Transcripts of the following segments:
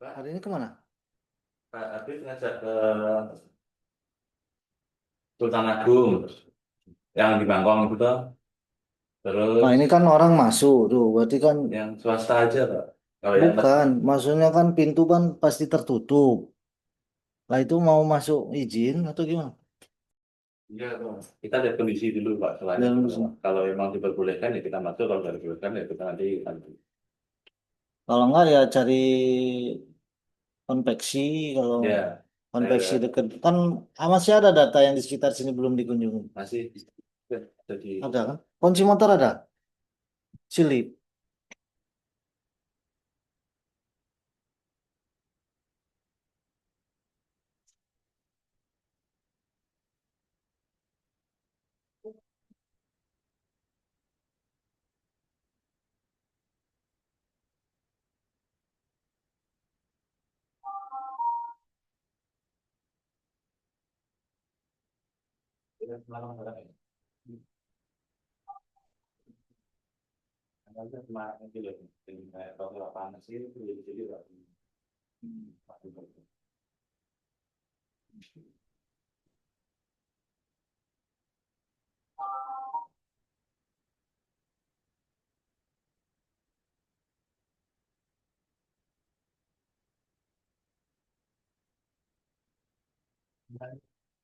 Hari ini kemana? Pak Habib ngajak ke Sultan Agung yang di Bangkong itu toh. Nah Terus ini kan orang masuk tuh, berarti kan yang swasta aja Pak. Kalau yang bukan, maksudnya kan pintu kan pasti tertutup. Lah itu mau masuk izin atau gimana? iya Pak. Kita lihat kondisi dulu Pak selain itu. Yang Kalau memang diperbolehkan ya kita masuk, kalau tidak diperbolehkan ya kita nanti. kalau enggak ya cari konveksi, kalau Ya, konveksi saya deket kan masih ada data yang di sekitar sini belum dikunjungi. masih jadi Ada kan? Kunci motor ada? Silip.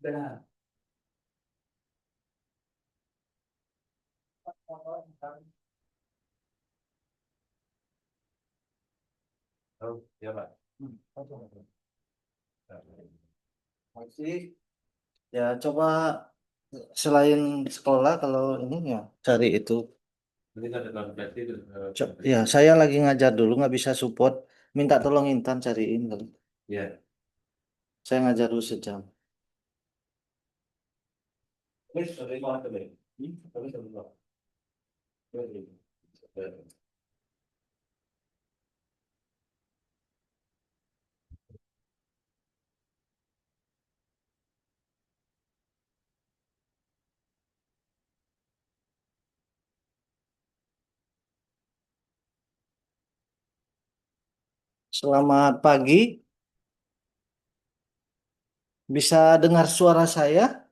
benar. Oh, ya Pak. Masih. Ya coba selain sekolah kalau ini ya cari itu. Nanti ada konversi terus Ya saya lagi ngajar dulu nggak bisa support. Minta tolong Intan cariin kali. ya. Saya ngajar dulu sejam. Terus ada yang mau apa? Terus ada apa? Selamat pagi. Bisa dengar suara saya?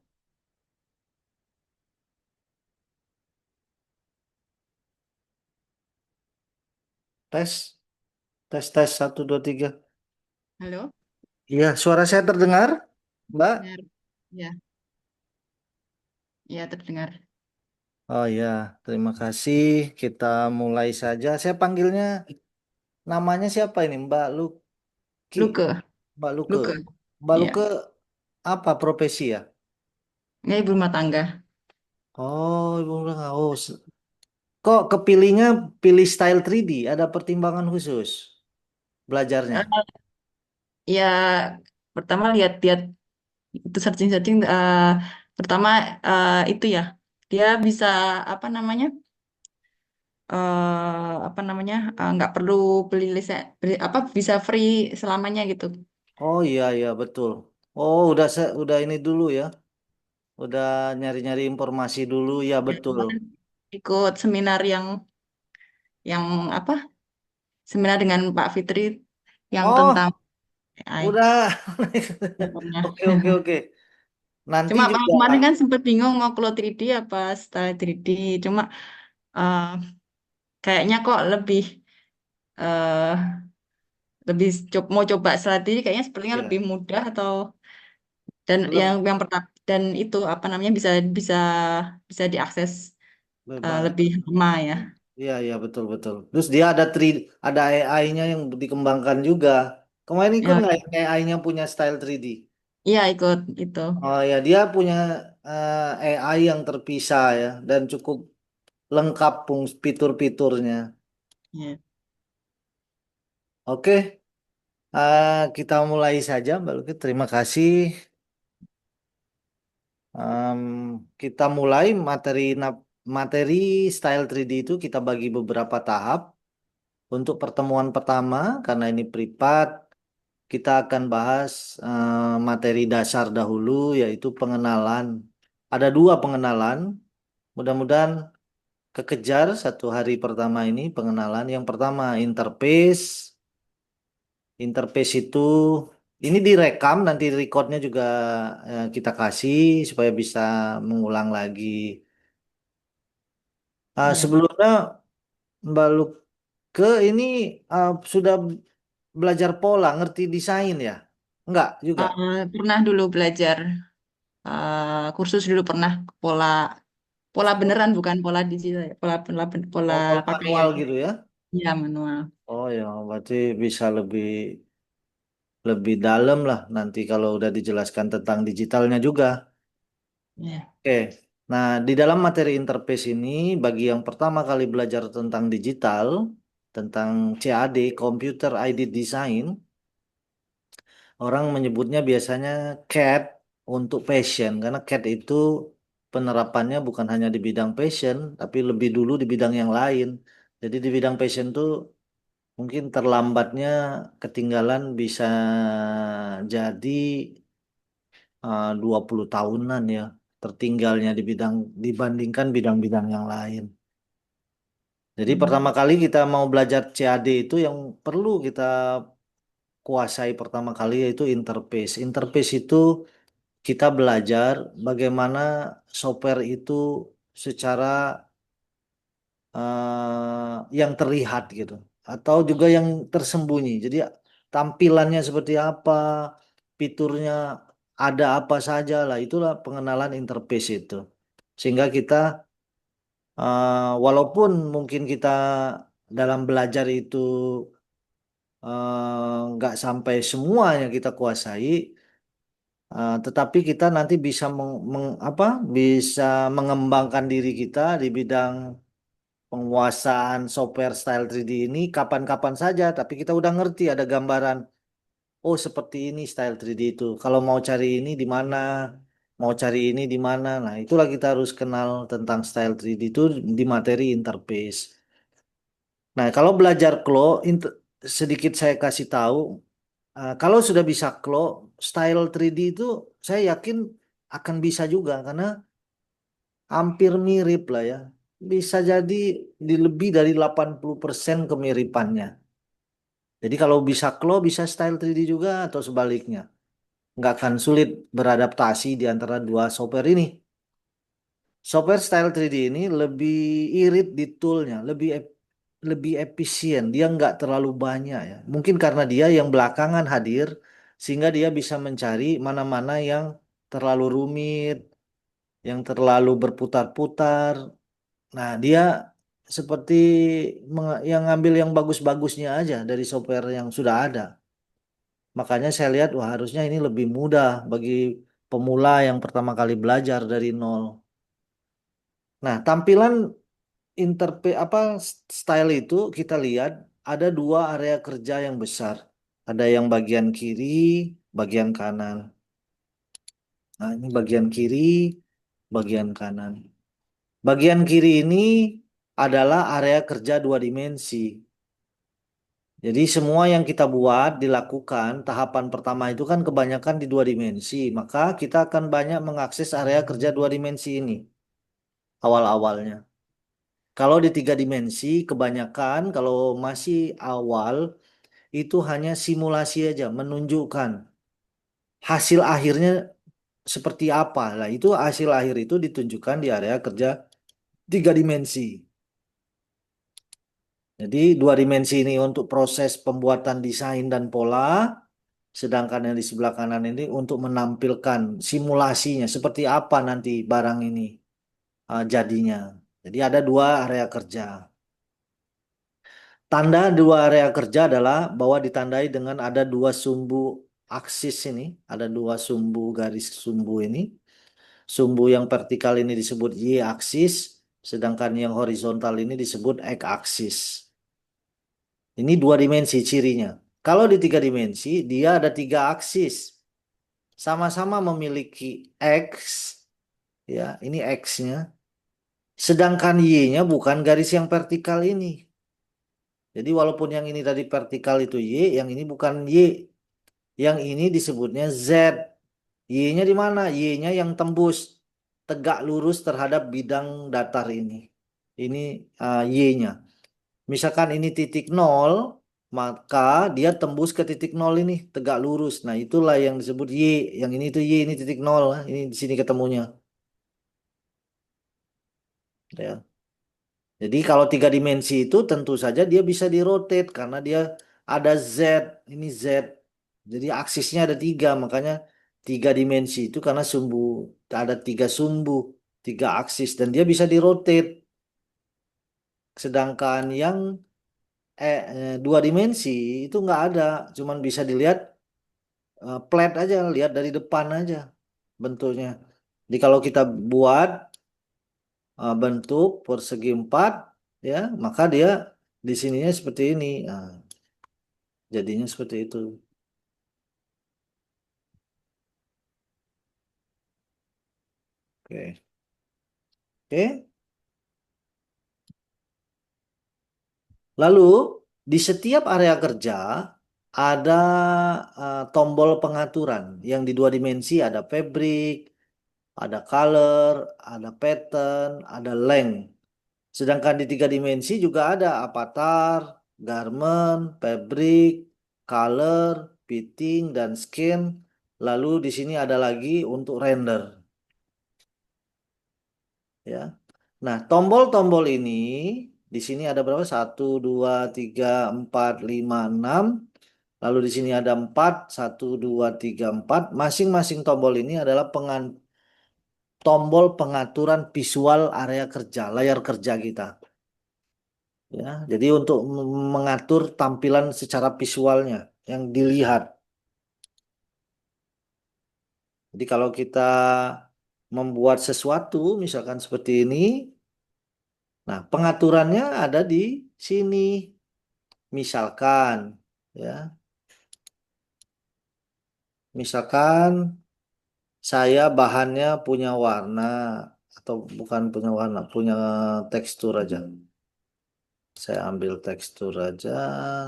Tes, tes 1 2 3. Halo, Iya, suara saya terdengar, Mbak. benar. Ya, ya terdengar. Oh ya, terima kasih. Kita mulai saja. Saya panggilnya namanya siapa ini? Mbak Luki. Luke, Mbak Luke. Luke. Mbak Luke Ya, apa profesi ya? ya ibu rumah tangga. Oh, ibu bilang, oh, kok kepilihnya pilih style 3D? Ada pertimbangan khusus belajarnya? Eh, ya, pertama lihat-lihat itu searching-searching. Pertama itu ya, dia bisa apa namanya? Apa namanya? Nggak perlu beli lisensi, apa bisa free selamanya gitu. Oh iya iya betul. Oh udah ini dulu ya. Udah nyari-nyari informasi dulu ya Ya, betul. kemarin ikut seminar yang apa? Seminar dengan Pak Fitri yang Oh tentang AI. udah. Contohnya. Oke oke oke. Nanti Cuma kalau juga kemarin kan sempat bingung mau keluar 3D apa style 3D. Cuma eh, kayaknya kok eh, lebih mau coba style 3D kayaknya sepertinya lebih ya mudah atau dan belum yang pertama dan itu apa namanya bisa bisa bisa diakses banyak. lebih lama ya. Iya iya betul betul. Terus dia ada AI-nya yang dikembangkan juga. Kemarin ikut Ya, nggak yang AI-nya punya style 3D? iya ikut itu. Oh ya dia punya AI yang terpisah ya dan cukup lengkap fitur-fiturnya. Ya. Oke. Kita mulai saja, Mbak Luki. Terima kasih. Em, kita mulai materi style 3D itu kita bagi beberapa tahap. Untuk pertemuan pertama, karena ini privat, kita akan bahas materi dasar dahulu, yaitu pengenalan. Ada dua pengenalan. Mudah-mudahan kekejar satu hari pertama ini pengenalan. Yang pertama interface. Interface itu ini direkam nanti recordnya juga kita kasih supaya bisa mengulang lagi. Iya. Sebelumnya Mbak Luke ini sudah belajar pola, ngerti desain ya? Enggak juga. Pernah dulu belajar kursus dulu pernah pola pola beneran bukan pola digital ya. Pola pola pola Oh, pola manual pakaian. gitu ya? Iya manual. Oh ya, berarti bisa lebih lebih dalam lah nanti kalau udah dijelaskan tentang digitalnya juga. Iya. Oke. Nah, di dalam materi interface ini, bagi yang pertama kali belajar tentang digital, tentang CAD, Computer Aided Design, orang menyebutnya biasanya CAD untuk passion, karena CAD itu penerapannya bukan hanya di bidang passion, tapi lebih dulu di bidang yang lain. Jadi di bidang passion tuh mungkin terlambatnya ketinggalan bisa jadi 20 tahunan ya tertinggalnya di bidang dibandingkan bidang-bidang yang lain. Jadi Hmm. pertama kali kita mau belajar CAD itu yang perlu kita kuasai pertama kali yaitu interface. Interface itu kita belajar bagaimana software itu secara yang terlihat gitu atau juga yang tersembunyi. Jadi tampilannya seperti apa, fiturnya ada apa saja lah. Itulah pengenalan interface itu. Sehingga kita walaupun mungkin kita dalam belajar itu nggak sampai semuanya kita kuasai, tetapi kita nanti bisa bisa mengembangkan diri kita di bidang penguasaan software style 3D ini kapan-kapan saja, tapi kita udah ngerti ada gambaran. Oh, seperti ini style 3D itu. Kalau mau cari ini di mana, mau cari ini di mana. Nah, itulah kita harus kenal tentang style 3D itu di materi interface. Nah, kalau belajar Claw, sedikit saya kasih tahu, kalau sudah bisa Claw, style 3D itu saya yakin akan bisa juga karena hampir mirip lah ya. Bisa jadi di lebih dari 80% kemiripannya. Jadi kalau bisa Claw, bisa style 3D juga atau sebaliknya. Nggak akan sulit beradaptasi di antara dua software ini. Software Style 3D ini lebih irit di toolnya, lebih efisien. Dia nggak terlalu banyak ya. Mungkin karena dia yang belakangan hadir, sehingga dia bisa mencari mana-mana yang terlalu rumit, yang terlalu berputar-putar. Nah, dia seperti yang ngambil yang bagus-bagusnya aja dari software yang sudah ada. Makanya saya lihat, wah harusnya ini lebih mudah bagi pemula yang pertama kali belajar dari nol. Nah, tampilan apa style itu kita lihat ada dua area kerja yang besar. Ada yang bagian kiri, bagian kanan. Nah, ini bagian kiri, bagian kanan. Bagian kiri ini adalah area kerja dua dimensi. Jadi semua yang kita buat dilakukan tahapan pertama itu kan kebanyakan di dua dimensi. Maka kita akan banyak mengakses area kerja dua dimensi ini awal-awalnya. Kalau di tiga dimensi kebanyakan kalau masih awal itu hanya simulasi aja menunjukkan hasil akhirnya seperti apa. Lah itu hasil akhir itu ditunjukkan di area kerja tiga dimensi. Jadi dua dimensi ini untuk proses pembuatan desain dan pola. Sedangkan yang di sebelah kanan ini untuk menampilkan simulasinya seperti apa nanti barang ini jadinya. Jadi ada dua area kerja. Tanda dua area kerja adalah bahwa ditandai dengan ada dua sumbu aksis ini, ada dua sumbu garis sumbu ini. Sumbu yang vertikal ini disebut Y aksis, sedangkan yang horizontal ini disebut X aksis. Ini dua dimensi cirinya. Kalau di tiga dimensi, dia ada tiga aksis. Sama-sama memiliki X, ya ini X-nya. Sedangkan Y-nya bukan garis yang vertikal ini. Jadi walaupun yang ini tadi vertikal itu Y, yang ini bukan Y. Yang ini disebutnya Z. Y-nya di mana? Y-nya yang tembus tegak lurus terhadap bidang datar ini. ini Y-nya. Misalkan ini titik nol, maka dia tembus ke titik nol ini, tegak lurus. Nah, itulah yang disebut Y. Yang ini tuh Y, ini titik nol. Ini di sini ketemunya. Ya. Jadi kalau tiga dimensi itu tentu saja dia bisa dirotate karena dia ada Z, ini Z. Jadi aksisnya ada tiga, makanya tiga dimensi itu karena ada tiga sumbu, tiga aksis dan dia bisa dirotate. Sedangkan yang dua dimensi itu nggak ada, cuman bisa dilihat flat aja, lihat dari depan aja bentuknya. Jadi kalau kita buat bentuk persegi empat, ya, maka dia di sininya seperti ini. Nah, jadinya seperti itu. Oke. Oke. Lalu di setiap area kerja ada tombol pengaturan yang di dua dimensi ada fabric, ada color, ada pattern, ada length. Sedangkan di tiga dimensi juga ada avatar, garment, fabric, color, fitting, dan skin. Lalu di sini ada lagi untuk render, ya. Nah, tombol-tombol ini di sini ada berapa? Satu, dua, tiga, empat, lima, enam. Lalu di sini ada empat, satu, dua, tiga, empat. Masing-masing tombol ini adalah tombol pengaturan visual area kerja, layar kerja kita. Ya, jadi untuk mengatur tampilan secara visualnya yang dilihat. Jadi kalau kita membuat sesuatu, misalkan seperti ini, nah pengaturannya ada di sini. Misalkan, ya, misalkan saya bahannya punya warna atau bukan punya warna, punya tekstur aja. Saya ambil tekstur aja,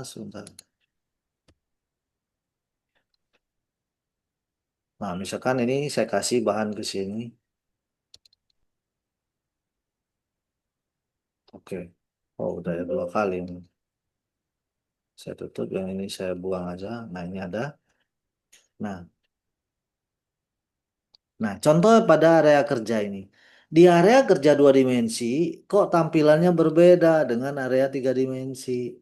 sebentar. Nah, misalkan ini saya kasih bahan ke sini. Oke. Oh, udah ya dua kali. Saya tutup, yang ini saya buang aja. Nah, ini ada. Nah, contoh pada area kerja ini. Di area kerja dua dimensi, kok tampilannya berbeda dengan area tiga dimensi.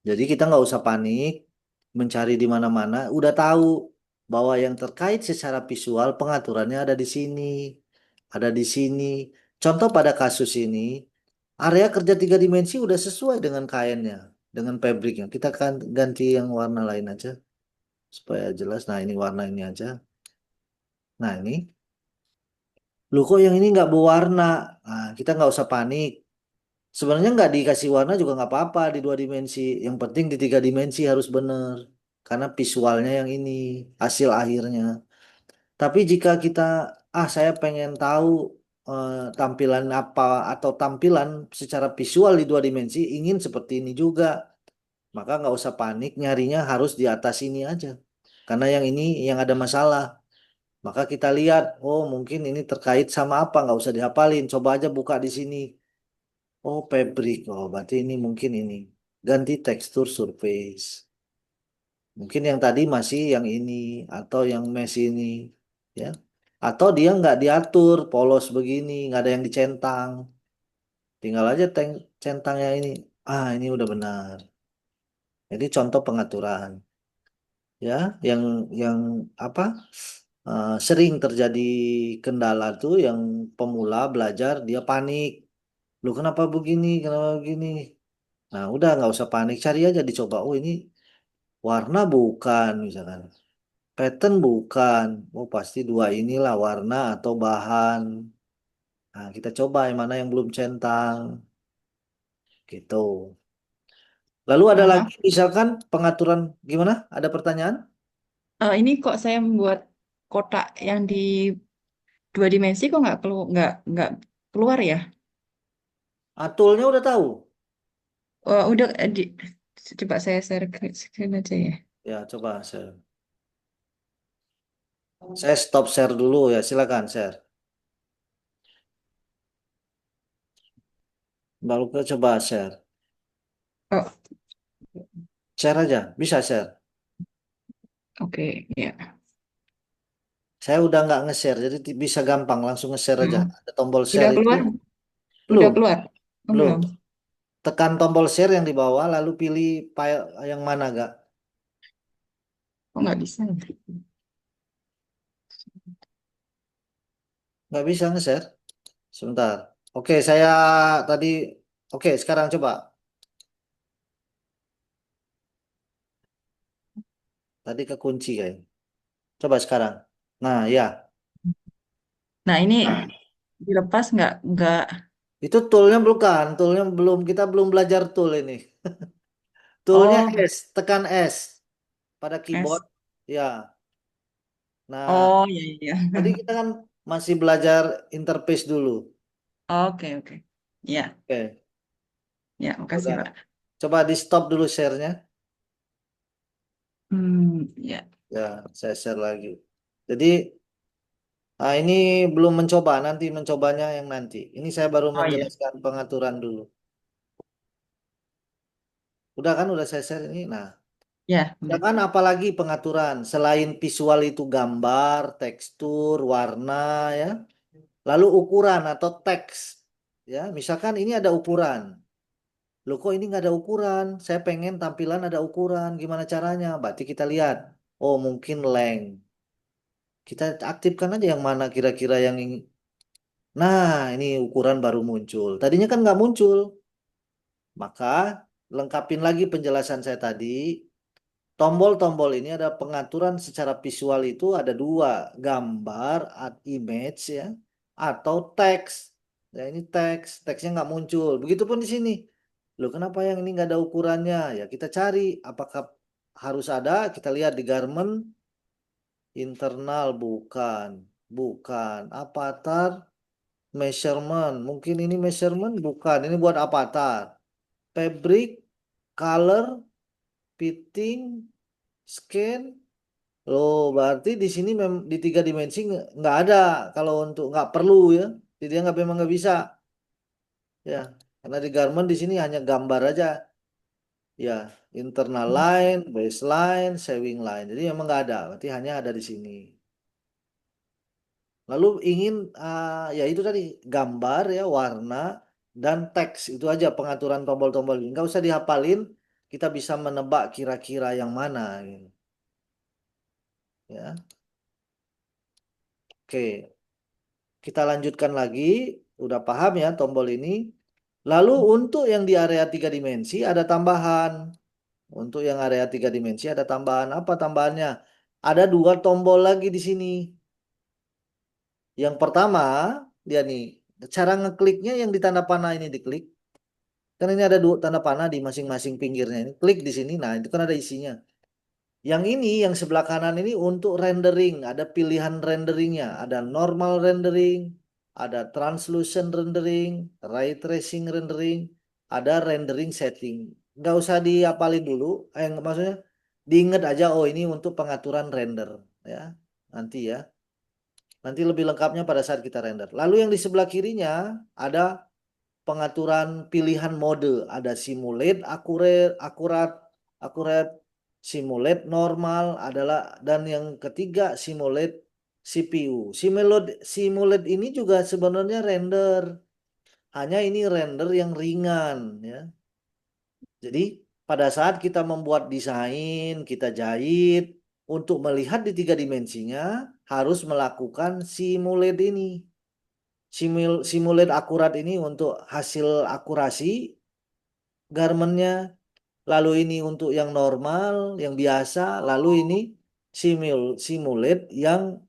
Jadi kita nggak usah panik, mencari di mana-mana. Udah tahu bahwa yang terkait secara visual pengaturannya ada di sini. Ada di sini. Contoh pada kasus ini, area kerja tiga dimensi udah sesuai dengan kainnya, dengan fabriknya. Kita kan ganti yang warna lain aja supaya jelas. Nah, ini warna ini aja. Nah, ini. Loh kok yang ini nggak berwarna? Nah, kita nggak usah panik. Sebenarnya nggak dikasih warna juga nggak apa-apa di dua dimensi. Yang penting di tiga dimensi harus benar. Karena visualnya yang ini, hasil akhirnya. Tapi jika kita, saya pengen tahu tampilan apa atau tampilan secara visual di dua dimensi, ingin seperti ini juga. Maka nggak usah panik, nyarinya harus di atas ini aja. Karena yang ini yang ada masalah. Maka kita lihat, oh mungkin ini terkait sama apa, nggak usah dihafalin. Coba aja buka di sini. Oh fabric, oh berarti ini mungkin ini. Ganti tekstur surface. Mungkin yang tadi masih yang ini atau yang mesh ini, ya. Atau dia nggak diatur, polos begini, nggak ada yang dicentang. Tinggal aja centangnya ini. Ini udah benar. Jadi contoh pengaturan, ya, yang yang apa? Sering terjadi kendala tuh yang pemula belajar dia panik. Lu kenapa begini? Kenapa begini? Nah, udah nggak usah panik, cari aja dicoba. Oh, ini warna bukan misalkan. Pattern bukan. Oh, pasti dua inilah warna atau bahan. Nah, kita coba yang mana yang belum centang. Gitu. Lalu ada lagi Maaf, misalkan pengaturan gimana? Ada pertanyaan? ini kok saya membuat kotak yang di dua dimensi kok nggak keluar ya? Toolnya udah tahu. Oh, udah coba saya share screen aja ya. Ya, coba saya stop share dulu ya. Silakan share. Baru ke coba share. Oh, Share aja, bisa share. oke, ya. Saya udah nggak nge-share, jadi bisa gampang langsung nge-share aja. Hmm. Ada tombol Udah share itu, keluar? Udah belum, keluar? Oh, belum. belum. Tekan tombol share yang di bawah, lalu pilih file yang mana gak? Kok nggak bisa ya? Nggak bisa nge-share. Sebentar. Oke, saya tadi, oke sekarang coba. Tadi kekunci kayaknya. Coba sekarang. Nah ya, Nah, ini nah, dilepas nggak? Nggak. itu toolnya bukan, toolnya belum, kita belum belajar tool ini. Toolnya Oh, S, tekan S pada keyboard. S. Ya, nah Oh, iya, iya. tadi kita kan masih belajar interface dulu. Oke, oke. Ya, Oke, ya, makasih, udah. Pak. Coba di stop dulu share-nya. Ya. Ya, saya share lagi. Jadi, ini belum mencoba, nanti mencobanya yang nanti. Ini saya baru Oh, iya. menjelaskan pengaturan dulu. Udah kan, udah saya share ini. Nah, Ya, udah. misalkan apalagi pengaturan selain visual itu gambar, tekstur, warna ya, lalu ukuran atau teks ya. Misalkan ini ada ukuran. Loh kok ini nggak ada ukuran? Saya pengen tampilan ada ukuran. Gimana caranya? Berarti kita lihat. Oh mungkin length. Kita aktifkan aja yang mana kira-kira yang ingin. Nah ini ukuran baru muncul. Tadinya kan nggak muncul. Maka lengkapin lagi penjelasan saya tadi. Tombol-tombol ini ada pengaturan secara visual itu ada dua, gambar, image ya, atau teks. Ya ini teks, teksnya nggak muncul. Begitupun di sini. Loh kenapa yang ini nggak ada ukurannya? Ya kita cari apakah harus ada. Kita lihat di garment internal bukan, bukan avatar measurement. Mungkin ini measurement bukan. Ini buat avatar. Fabric, color, fitting, scan. Oh, berarti di sini di tiga dimensi nggak ada kalau untuk nggak perlu ya. Jadi dia nggak memang nggak bisa ya. Karena di garment di sini hanya gambar aja ya. Internal line, baseline, sewing line. Jadi memang nggak ada. Berarti hanya ada di sini. Lalu ingin ya itu tadi gambar ya, warna dan teks itu aja pengaturan tombol-tombol ini. Nggak usah dihafalin. Kita bisa menebak kira-kira yang mana gitu. Ya. Oke. Kita lanjutkan lagi, udah paham ya tombol ini. Lalu untuk yang di area tiga dimensi ada tambahan. Untuk yang area tiga dimensi ada tambahan. Apa tambahannya? Ada dua tombol lagi di sini. Yang pertama, dia nih, cara ngekliknya yang di tanda panah ini diklik. Kan ini ada dua tanda panah di masing-masing pinggirnya ini. Klik di sini, nah itu kan ada isinya. Yang ini, yang sebelah kanan ini untuk rendering. Ada pilihan renderingnya. Ada normal rendering, ada translucent rendering, ray tracing rendering, ada rendering setting. Nggak usah diapalin dulu. Maksudnya diingat aja, oh ini untuk pengaturan render. Ya, nanti ya. Nanti lebih lengkapnya pada saat kita render. Lalu yang di sebelah kirinya ada pengaturan pilihan mode. Ada simulate, akurat, akurat, simulate normal adalah dan yang ketiga simulate CPU. Simulate ini juga sebenarnya render. Hanya ini render yang ringan ya. Jadi pada saat kita membuat desain, kita jahit untuk melihat di tiga dimensinya harus melakukan simulate ini. Simulate akurat ini untuk hasil akurasi garmentnya, lalu ini untuk yang normal, yang biasa, lalu ini simulate yang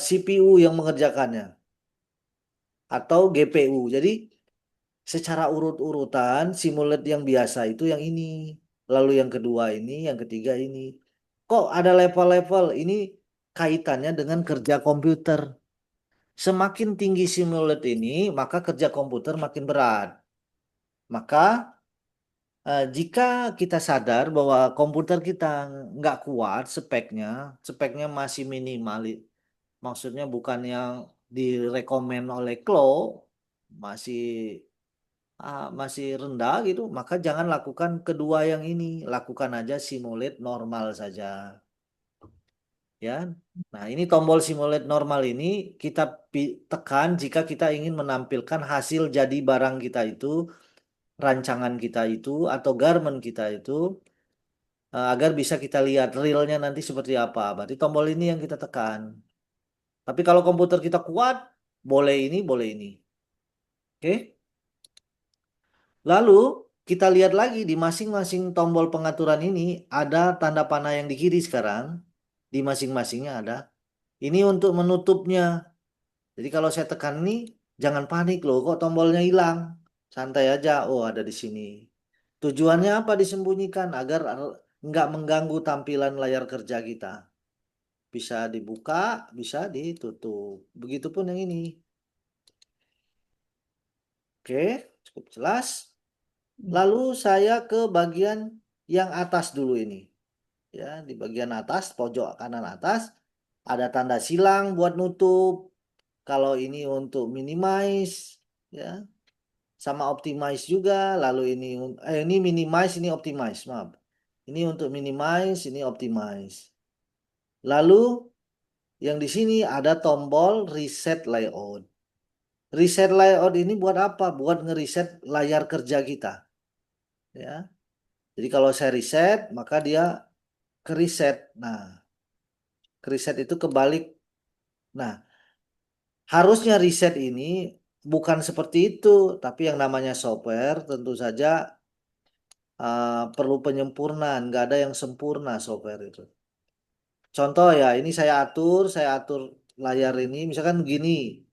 CPU yang mengerjakannya atau GPU. Jadi secara urut-urutan simulate yang biasa itu yang ini, lalu yang kedua ini, yang ketiga ini. Kok ada level-level? Ini kaitannya dengan kerja komputer. Semakin tinggi simulate ini, maka kerja komputer makin berat. Maka jika kita sadar bahwa komputer kita nggak kuat speknya masih minimal, maksudnya bukan yang direkomend oleh Klo, masih masih rendah gitu, maka jangan lakukan kedua yang ini. Lakukan aja simulate normal saja. Ya. Nah, ini tombol simulate normal ini kita tekan jika kita ingin menampilkan hasil jadi barang kita itu, rancangan kita itu, atau garment kita itu, agar bisa kita lihat realnya nanti seperti apa. Berarti tombol ini yang kita tekan. Tapi kalau komputer kita kuat, boleh ini, boleh ini. Oke? Lalu kita lihat lagi di masing-masing tombol pengaturan ini ada tanda panah yang di kiri sekarang. Di masing-masingnya ada. Ini untuk menutupnya. Jadi kalau saya tekan ini, jangan panik loh, kok tombolnya hilang. Santai aja, oh ada di sini. Tujuannya apa disembunyikan? Agar nggak mengganggu tampilan layar kerja kita. Bisa dibuka, bisa ditutup. Begitupun yang ini. Oke, cukup jelas. Lalu saya ke bagian yang atas dulu ini. Ya, di bagian atas, pojok kanan atas, ada tanda silang buat nutup. Kalau ini untuk minimize, ya, sama optimize juga. Lalu ini minimize, ini optimize, maaf. Ini untuk minimize, ini optimize. Lalu yang di sini ada tombol reset layout. Reset layout ini buat apa? Buat ngereset layar kerja kita. Ya. Jadi kalau saya reset, maka dia ke reset. Nah, ke reset itu kebalik. Nah, harusnya reset ini bukan seperti itu, tapi yang namanya software tentu saja perlu penyempurnaan. Nggak ada yang sempurna software itu. Contoh ya, ini saya atur layar ini, misalkan gini.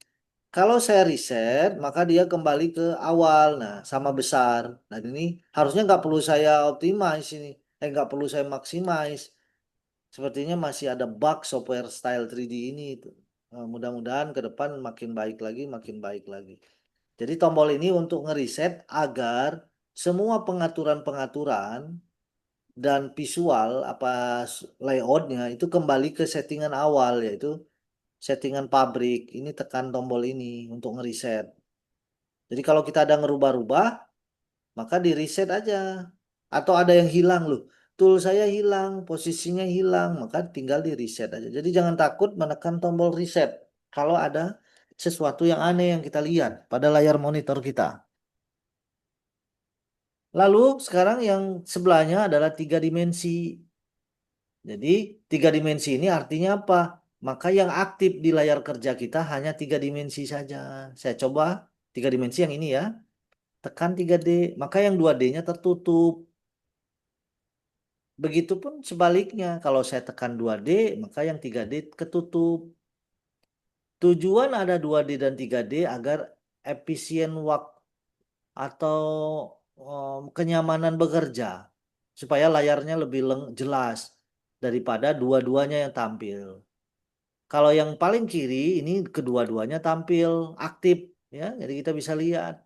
Kalau saya reset, maka dia kembali ke awal. Nah, sama besar. Nah, ini harusnya nggak perlu saya optimize ini. Nggak perlu saya maximize. Sepertinya masih ada bug software style 3D ini. Mudah-mudahan ke depan makin baik lagi, makin baik lagi. Jadi tombol ini untuk ngeriset agar semua pengaturan-pengaturan dan visual apa layoutnya itu kembali ke settingan awal, yaitu settingan pabrik. Ini tekan tombol ini untuk ngeriset. Jadi kalau kita ada ngerubah-rubah, maka di reset aja. Atau ada yang hilang loh. Tool saya hilang, posisinya hilang, maka tinggal di reset aja. Jadi jangan takut menekan tombol reset kalau ada sesuatu yang aneh yang kita lihat pada layar monitor kita. Lalu sekarang yang sebelahnya adalah tiga dimensi. Jadi tiga dimensi ini artinya apa? Maka yang aktif di layar kerja kita hanya tiga dimensi saja. Saya coba tiga dimensi yang ini ya. Tekan 3D, maka yang 2D-nya tertutup. Begitupun sebaliknya, kalau saya tekan 2D, maka yang 3D ketutup. Tujuan ada 2D dan 3D agar efisien waktu atau kenyamanan bekerja, supaya layarnya lebih jelas daripada dua-duanya yang tampil. Kalau yang paling kiri, ini kedua-duanya tampil aktif, ya, jadi kita bisa lihat.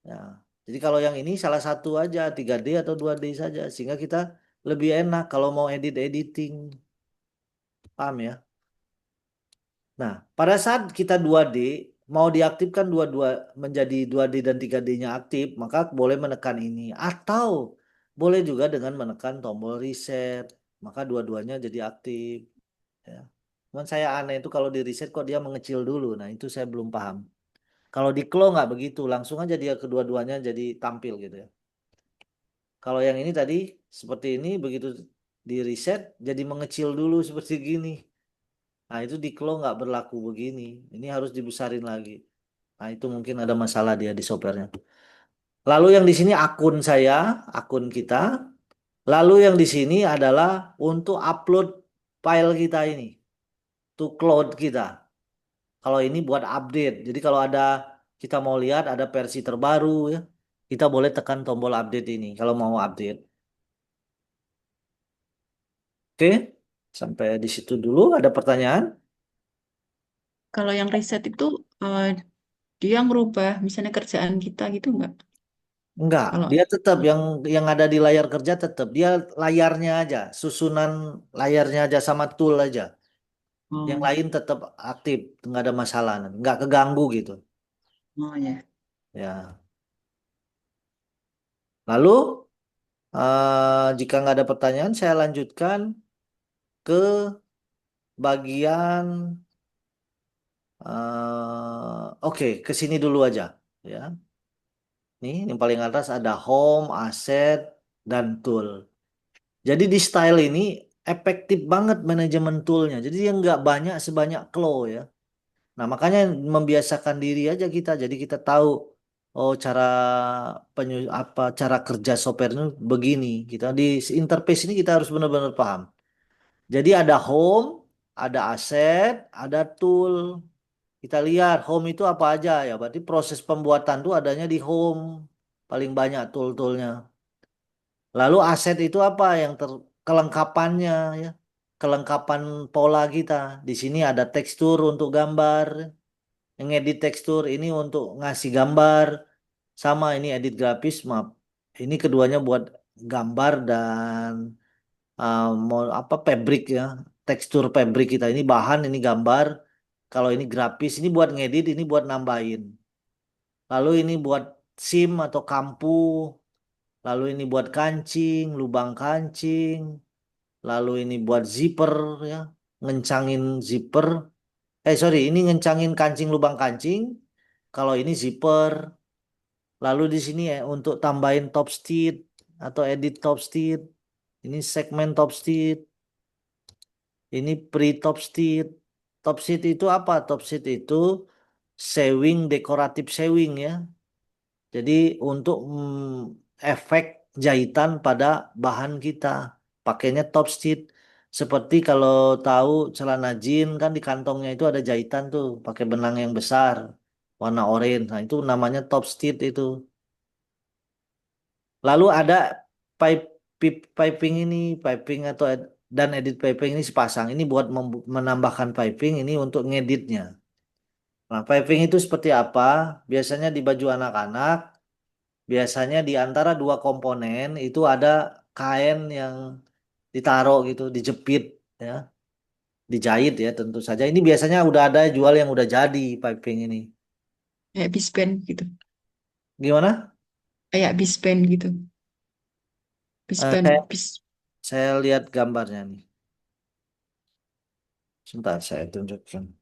Ya. Jadi kalau yang ini salah satu aja 3D atau 2D saja sehingga kita lebih enak kalau mau editing. Paham ya? Nah, pada saat kita 2D mau diaktifkan dua-dua menjadi 2D dan 3D-nya aktif, maka boleh menekan ini atau boleh juga dengan menekan tombol reset, maka dua-duanya jadi aktif, ya. Cuman saya aneh itu kalau di reset kok dia mengecil dulu. Nah, itu saya belum paham. Kalau di clone nggak begitu, langsung aja dia kedua-duanya jadi tampil gitu ya. Kalau yang ini tadi seperti ini begitu di reset jadi mengecil dulu seperti gini. Nah itu di clone nggak berlaku begini. Ini harus dibesarin lagi. Nah itu mungkin ada masalah dia di softwarenya. Lalu yang di sini akun saya, akun kita. Lalu yang di sini adalah untuk upload file kita ini, to cloud kita. Kalau ini buat update. Jadi kalau ada kita mau lihat ada versi terbaru ya, kita boleh tekan tombol update ini kalau mau update. Oke, sampai di situ dulu. Ada pertanyaan? Kalau yang riset itu eh, dia ngerubah misalnya kerjaan kita gitu nggak? Enggak, Kalau dia tetap yang ada di layar kerja tetap dia layarnya aja, susunan layarnya aja sama tool aja. Yang oh, lain tetap aktif, nggak ada masalah, nggak keganggu gitu. oh ya. Ya. Lalu jika nggak ada pertanyaan, saya lanjutkan ke bagian oke, ke sini dulu aja ya. Nih, yang paling atas ada home, asset, dan tool. Jadi di style ini efektif banget manajemen toolnya. Jadi yang nggak banyak sebanyak claw ya. Nah, makanya membiasakan diri aja kita. Jadi kita tahu oh cara cara kerja software itu begini. Kita di interface ini kita harus benar-benar paham. Jadi ada home, ada aset, ada tool. Kita lihat home itu apa aja ya. Berarti proses pembuatan tuh adanya di home. Paling banyak tool-toolnya. Lalu aset itu apa yang kelengkapannya ya. Kelengkapan pola kita. Di sini ada tekstur untuk gambar, ngedit tekstur ini untuk ngasih gambar, sama ini edit grafis, maaf. Ini keduanya buat gambar dan mau apa fabric ya, tekstur fabric kita. Ini bahan, ini gambar. Kalau ini grafis, ini buat ngedit, ini buat nambahin. Lalu ini buat sim atau kampu. Lalu ini buat kancing, lubang kancing. Lalu ini buat zipper ya, ngencangin zipper. Sorry, ini ngencangin kancing lubang kancing. Kalau ini zipper. Lalu di sini ya untuk tambahin top stitch atau edit top stitch. Ini segmen top stitch. Ini pre top stitch. Top stitch itu apa? Top stitch itu sewing, dekoratif sewing ya. Jadi untuk efek jahitan pada bahan kita. Pakainya top stitch. Seperti kalau tahu celana jean kan di kantongnya itu ada jahitan tuh pakai benang yang besar warna oranye. Nah, itu namanya top stitch itu. Lalu ada piping ini, piping atau dan edit piping ini sepasang. Ini buat menambahkan piping ini untuk ngeditnya. Nah, piping itu seperti apa? Biasanya di baju anak-anak, biasanya di antara dua komponen itu ada kain yang ditaruh gitu, dijepit ya, dijahit ya tentu saja. Ini biasanya udah ada jual yang udah jadi piping ini. Kayak bisband gitu. Gimana? Kayak bisband gitu. Saya, Bisband, saya lihat gambarnya nih. Sebentar saya tunjukkan.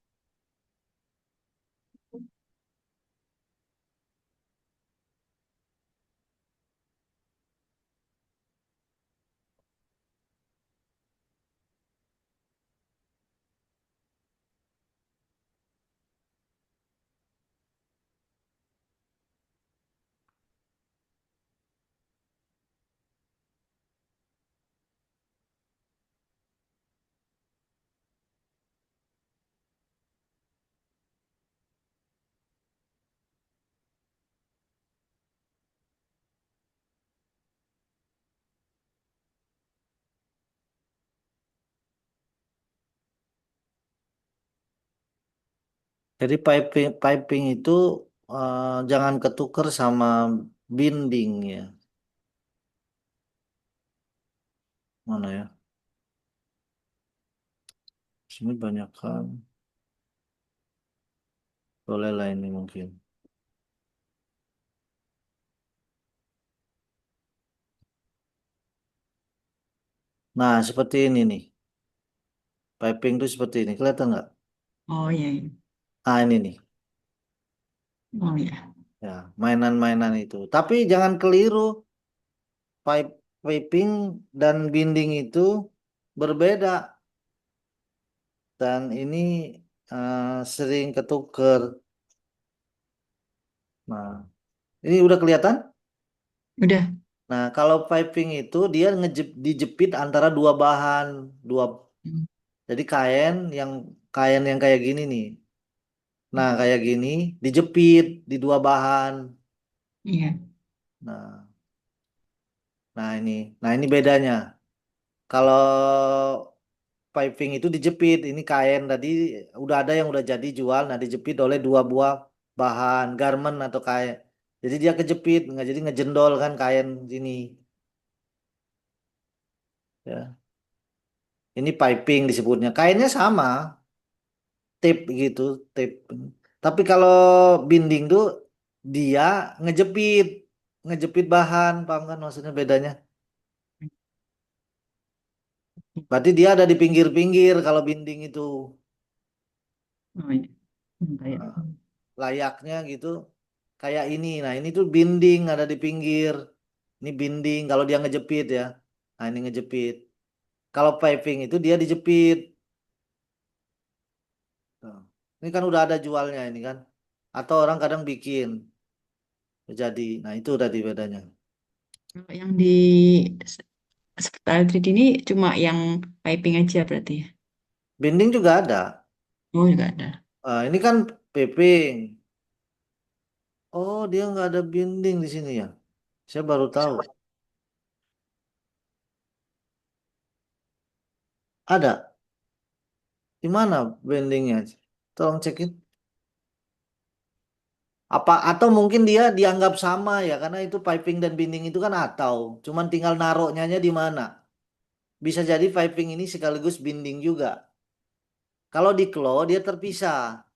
Jadi piping itu jangan ketuker sama binding ya. Mana ya? Sini banyak kan. Boleh lah ini mungkin. Nah, seperti ini nih. Piping itu seperti ini. Kelihatan nggak? oh iya, iya. Ah, ini nih. Oh iya. Ya, mainan-mainan itu. Tapi jangan keliru. Piping dan binding itu berbeda. Dan ini sering ketuker. Nah, ini udah kelihatan? Udah. Nah, kalau piping itu dia dijepit antara dua bahan, dua. Hmm. Jadi kain yang kayak gini nih. Nah, kayak gini dijepit di dua bahan. Iya. Nah, nah ini bedanya. Kalau piping itu dijepit, ini kain tadi udah ada yang udah jadi jual, nah dijepit oleh dua buah bahan garment atau kain. Jadi dia kejepit, nggak jadi ngejendol kan kain ini. Ya. Ini piping disebutnya. Kainnya sama, tape gitu, tape. Tapi kalau binding tuh dia ngejepit. ngejepit bahan, paham kan maksudnya bedanya? Berarti dia ada di pinggir-pinggir kalau binding itu. Oh iya. Kayak. Nah, layaknya gitu kayak ini. Nah, ini tuh binding ada di pinggir. Ini binding kalau dia ngejepit ya. Nah, ini ngejepit. Kalau piping itu dia dijepit. Nah, ini kan udah ada jualnya ini kan. Atau orang kadang bikin jadi. Nah, itu tadi bedanya. Kalau yang di Style 3D ini cuma yang piping aja berarti ya? Binding juga ada. Oh, juga ada. Ini kan piping. Oh, dia nggak ada binding di sini ya. Saya baru tahu. Ada. Di mana bindingnya? Tolong cekin. Apa atau mungkin dia dianggap sama ya karena itu piping dan binding itu kan atau cuman tinggal naroknya di mana. Bisa jadi piping ini sekaligus binding juga. Kalau di claw dia terpisah.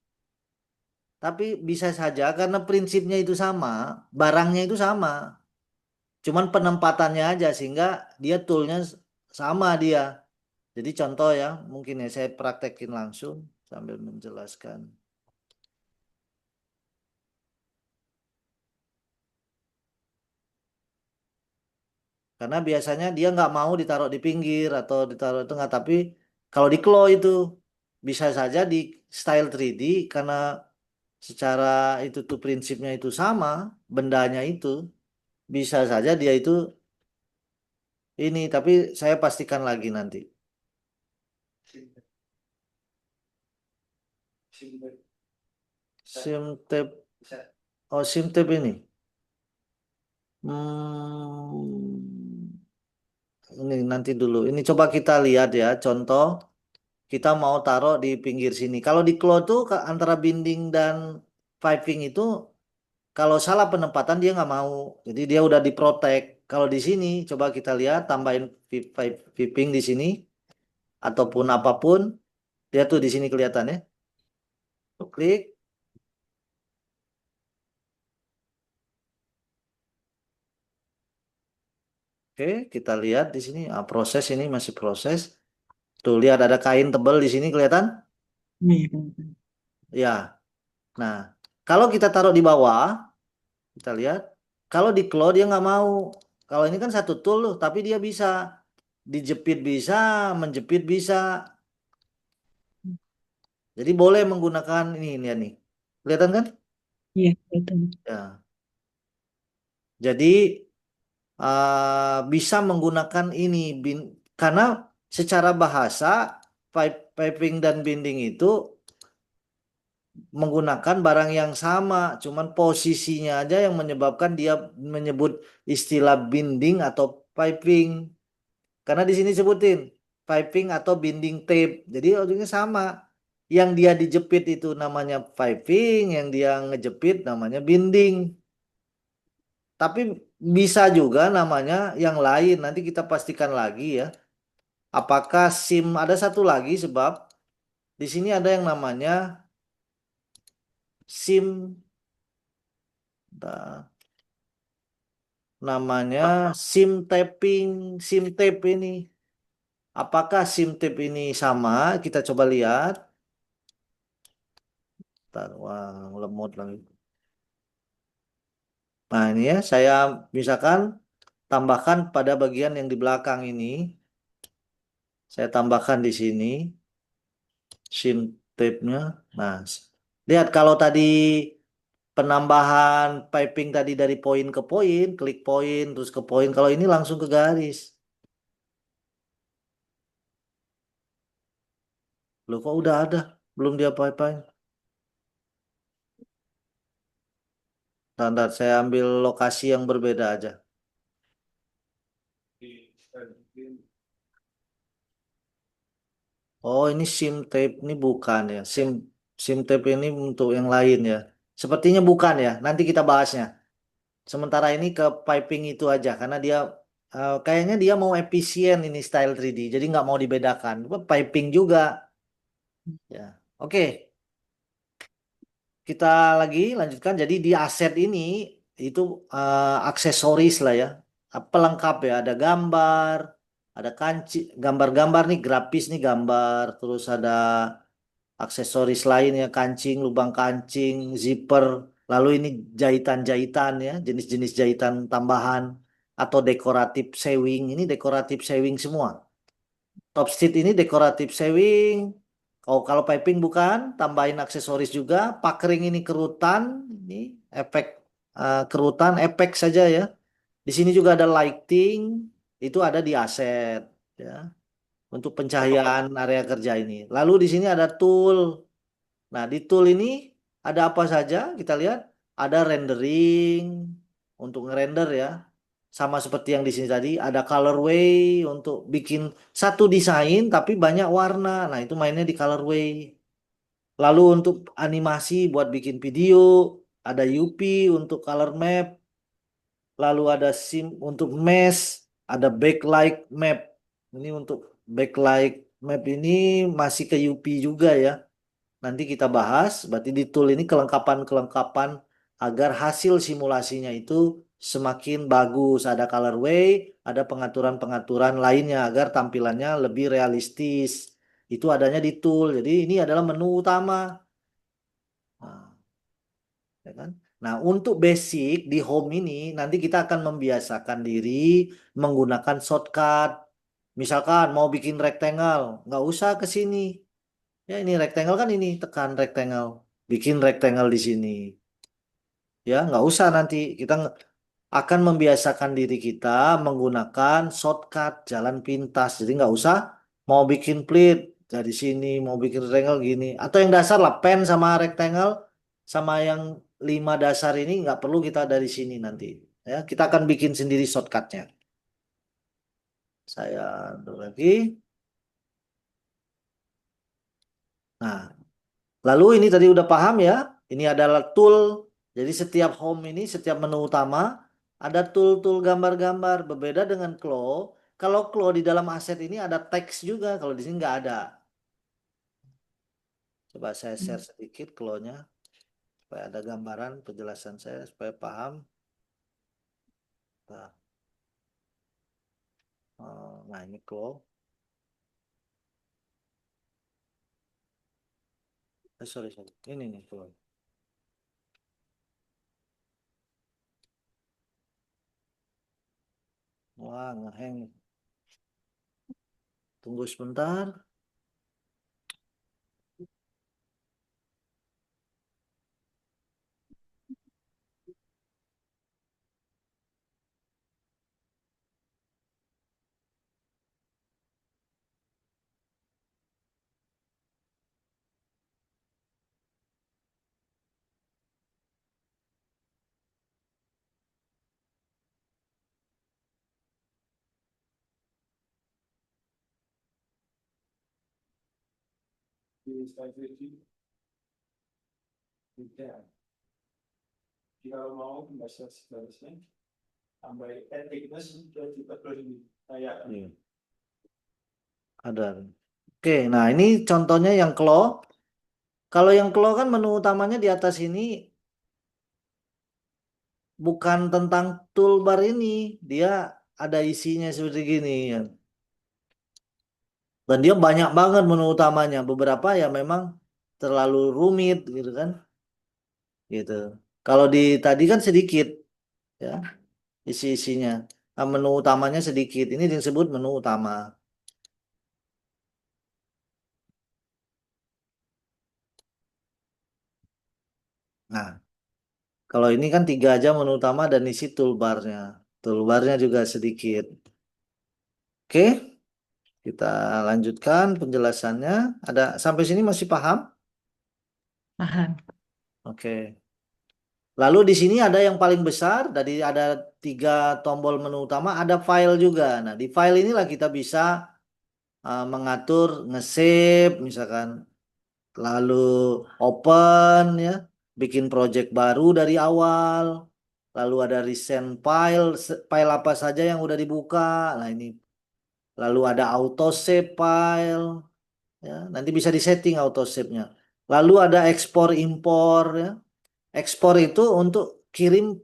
Tapi bisa saja karena prinsipnya itu sama, barangnya itu sama. Cuman penempatannya aja sehingga dia toolnya sama dia. Jadi contoh ya, mungkin ya saya praktekin langsung sambil menjelaskan. Karena biasanya dia nggak mau ditaruh di pinggir atau ditaruh di tengah. Tapi kalau di claw itu bisa saja di style 3D karena secara itu tuh prinsipnya itu sama, bendanya itu bisa saja dia itu ini. Tapi saya pastikan lagi nanti. Sim tape, oh sim tape ini. Hmm, ini nanti dulu. Ini coba kita lihat ya contoh. Kita mau taruh di pinggir sini. Kalau di claw tuh antara binding dan piping itu kalau salah penempatan dia nggak mau. Jadi dia udah diprotek. Kalau di sini coba kita lihat tambahin piping di sini ataupun apapun dia tuh di sini kelihatan ya. Tuh, klik. Oke, kita lihat di sini. Proses ini masih proses. Tuh lihat ada kain tebal di sini kelihatan? Iya. Ya. Nah, kalau kita taruh di bawah, kita lihat. Kalau di claw dia nggak mau. Kalau ini kan satu tool loh, tapi dia bisa dijepit bisa, menjepit bisa. Jadi boleh menggunakan ini ya nih. Kelihatan kan? Iya, betul. Ya. Jadi bisa menggunakan ini karena secara bahasa piping dan binding itu menggunakan barang yang sama, cuman posisinya aja yang menyebabkan dia menyebut istilah binding atau piping. Karena di sini sebutin piping atau binding tape. Jadi ujungnya sama. Yang dia dijepit itu namanya piping, yang dia ngejepit namanya binding. Tapi bisa juga namanya yang lain. Nanti kita pastikan lagi ya. Apakah SIM ada satu lagi sebab di sini ada yang namanya SIM, nah, namanya SIM tapping, SIM tape ini. Apakah SIM tape ini sama? Kita coba lihat. Ntar, wah, lemot lagi. Nah, ini ya, saya misalkan tambahkan pada bagian yang di belakang ini. Saya tambahkan di sini SIM tape-nya. Nah, lihat kalau tadi penambahan piping tadi dari poin ke poin, klik poin, terus ke poin. Kalau ini langsung ke garis. Loh kok udah ada? Belum dia apa-apain. Tanda saya ambil lokasi yang berbeda aja. Oh, ini SIM tape ini bukan ya. SIM tape ini untuk yang lain ya. Sepertinya bukan ya. Nanti kita bahasnya. Sementara ini ke piping itu aja karena dia kayaknya dia mau efisien ini style 3D. Jadi nggak mau dibedakan. Piping juga ya. Oke, kita lagi lanjutkan. Jadi di aset ini itu aksesoris lah ya, pelengkap ya. Ada gambar, ada gambar-gambar nih, grafis nih gambar, terus ada aksesoris lainnya, kancing, lubang kancing, zipper, lalu ini jahitan-jahitan ya, jenis-jenis jahitan tambahan atau dekoratif sewing. Ini dekoratif sewing semua. Top stitch ini dekoratif sewing. Kalau piping bukan, tambahin aksesoris juga. Pakering ini kerutan, ini efek kerutan, efek saja ya. Di sini juga ada lighting, itu ada di aset ya, untuk pencahayaan area kerja ini. Lalu di sini ada tool. Nah, di tool ini ada apa saja? Kita lihat ada rendering untuk ngerender ya. Sama seperti yang di sini tadi, ada colorway untuk bikin satu desain tapi banyak warna. Nah, itu mainnya di colorway. Lalu untuk animasi buat bikin video, ada UP untuk color map, lalu ada sim untuk mesh, ada backlight map. Ini untuk backlight map ini masih ke UP juga ya. Nanti kita bahas, berarti di tool ini kelengkapan-kelengkapan agar hasil simulasinya itu semakin bagus. Ada colorway, ada pengaturan-pengaturan lainnya agar tampilannya lebih realistis. Itu adanya di tool. Jadi ini adalah menu utama. Nah, ya kan? Nah, untuk basic di home ini nanti kita akan membiasakan diri menggunakan shortcut. Misalkan mau bikin rectangle, nggak usah ke sini. Ya ini rectangle kan ini tekan rectangle, bikin rectangle di sini. Ya nggak usah nanti kita akan membiasakan diri kita menggunakan shortcut jalan pintas. Jadi nggak usah mau bikin pleat dari sini, mau bikin rectangle gini. Atau yang dasar lah pen sama rectangle sama yang 5 dasar ini nggak perlu kita dari sini nanti. Ya kita akan bikin sendiri shortcutnya. Saya atur lagi. Nah, lalu ini tadi udah paham ya, ini adalah tool. Jadi setiap home ini, setiap menu utama ada tool-tool gambar-gambar. Berbeda dengan Claw. Kalau Claw di dalam aset ini ada teks juga, kalau di sini nggak ada. Coba saya share sedikit Claw-nya supaya ada gambaran penjelasan saya supaya paham. Nah, nah ini Claw. Sorry, sorry. Ini nih Claw. Wah, ngeheng. Tunggu sebentar. Jika mau bahasa sebaliknya, tambah etiknya sudah kita beri kayak Iya, ada. Oke, nah ini contohnya yang Claw. Kalau yang Claw kan menu utamanya di atas ini bukan tentang toolbar ini, dia ada isinya seperti gini ya. Dan dia banyak banget menu utamanya. Beberapa ya memang terlalu rumit gitu kan, gitu. Kalau di tadi kan sedikit ya isi-isinya. Nah, menu utamanya sedikit. Ini disebut menu utama. Nah, kalau ini kan 3 aja menu utama dan isi toolbarnya. Toolbarnya juga sedikit. Oke, kita lanjutkan penjelasannya. Ada sampai sini masih paham? Paham. Oke. Lalu di sini ada yang paling besar, dari ada 3 tombol menu utama, ada file juga. Nah, di file inilah kita bisa mengatur nge-save misalkan, lalu open ya, bikin project baru dari awal, lalu ada recent file, file apa saja yang udah dibuka. Nah, ini lalu ada auto save file ya, nanti bisa disetting auto save-nya. Lalu ada ekspor impor ya. Ekspor itu untuk kirim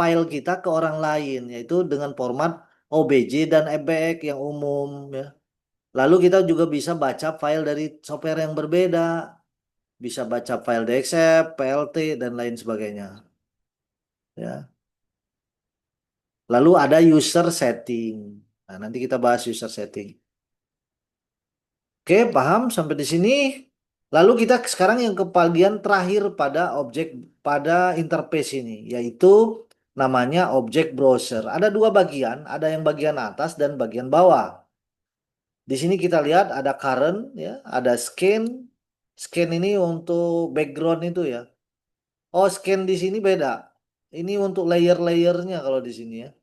file kita ke orang lain, yaitu dengan format OBJ dan EBX yang umum ya. Lalu kita juga bisa baca file dari software yang berbeda, bisa baca file DXF, PLT dan lain sebagainya. Ya. Lalu ada user setting. Nah, nanti kita bahas user setting. Oke, paham sampai di sini? Lalu kita sekarang yang ke bagian terakhir pada objek pada interface ini, yaitu namanya objek browser. Ada dua bagian, ada yang bagian atas dan bagian bawah. Di sini kita lihat ada current, ya, ada scan. Scan ini untuk background itu ya. Oh, scan di sini beda. Ini untuk layer-layernya kalau di sini ya.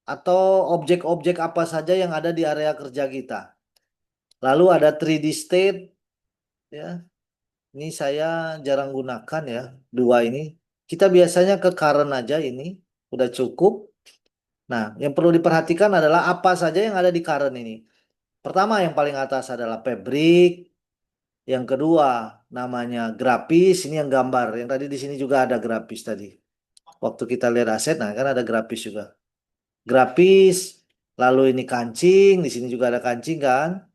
Atau objek-objek apa saja yang ada di area kerja kita. Lalu ada 3D state, ya. Ini saya jarang gunakan ya, dua ini. Kita biasanya ke current aja ini, udah cukup. Nah, yang perlu diperhatikan adalah apa saja yang ada di current ini. Pertama, yang paling atas adalah fabric. Yang kedua, namanya grafis. Ini yang gambar. Yang tadi di sini juga ada grafis tadi. Waktu kita lihat aset, nah kan ada grafis juga. Grafis, lalu ini kancing. Di sini juga ada kancing kan.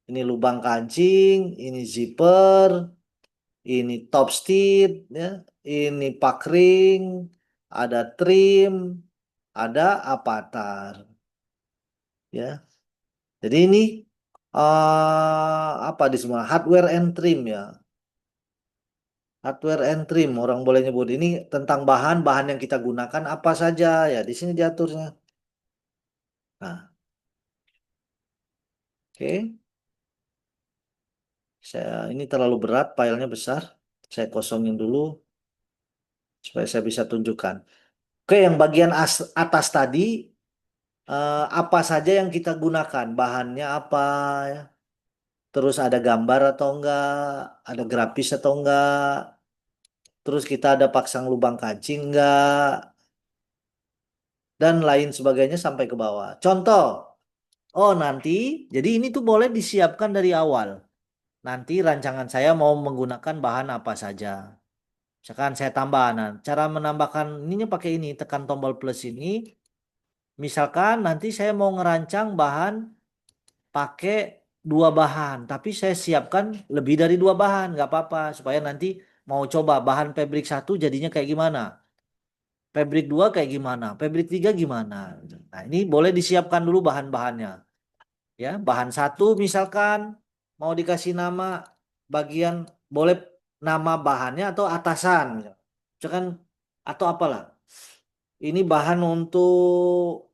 Ini lubang kancing, ini zipper, ini top stitch, ya. Ini pakring, ada trim, ada avatar, ya. Jadi ini apa di semua hardware and trim ya. Hardware and trim orang boleh nyebut ini tentang bahan-bahan yang kita gunakan apa saja ya di sini diaturnya. Nah, oke. Ini terlalu berat, filenya besar. Saya kosongin dulu supaya saya bisa tunjukkan. Oke, yang bagian atas tadi apa saja yang kita gunakan, bahannya apa ya. Terus ada gambar atau enggak, ada grafis atau enggak. Terus kita ada pasang lubang kancing enggak, dan lain sebagainya sampai ke bawah. Contoh, oh nanti, jadi ini tuh boleh disiapkan dari awal. Nanti rancangan saya mau menggunakan bahan apa saja. Misalkan saya tambah, nah cara menambahkan ininya pakai ini, tekan tombol plus ini. Misalkan nanti saya mau ngerancang bahan pakai dua bahan, tapi saya siapkan lebih dari dua bahan, nggak apa-apa, supaya nanti mau coba bahan pabrik satu jadinya kayak gimana, pabrik dua kayak gimana, pabrik tiga gimana. Nah ini boleh disiapkan dulu bahan-bahannya, ya. Bahan satu misalkan mau dikasih nama bagian, boleh nama bahannya atau atasan, misalkan atau apalah. Ini bahan untuk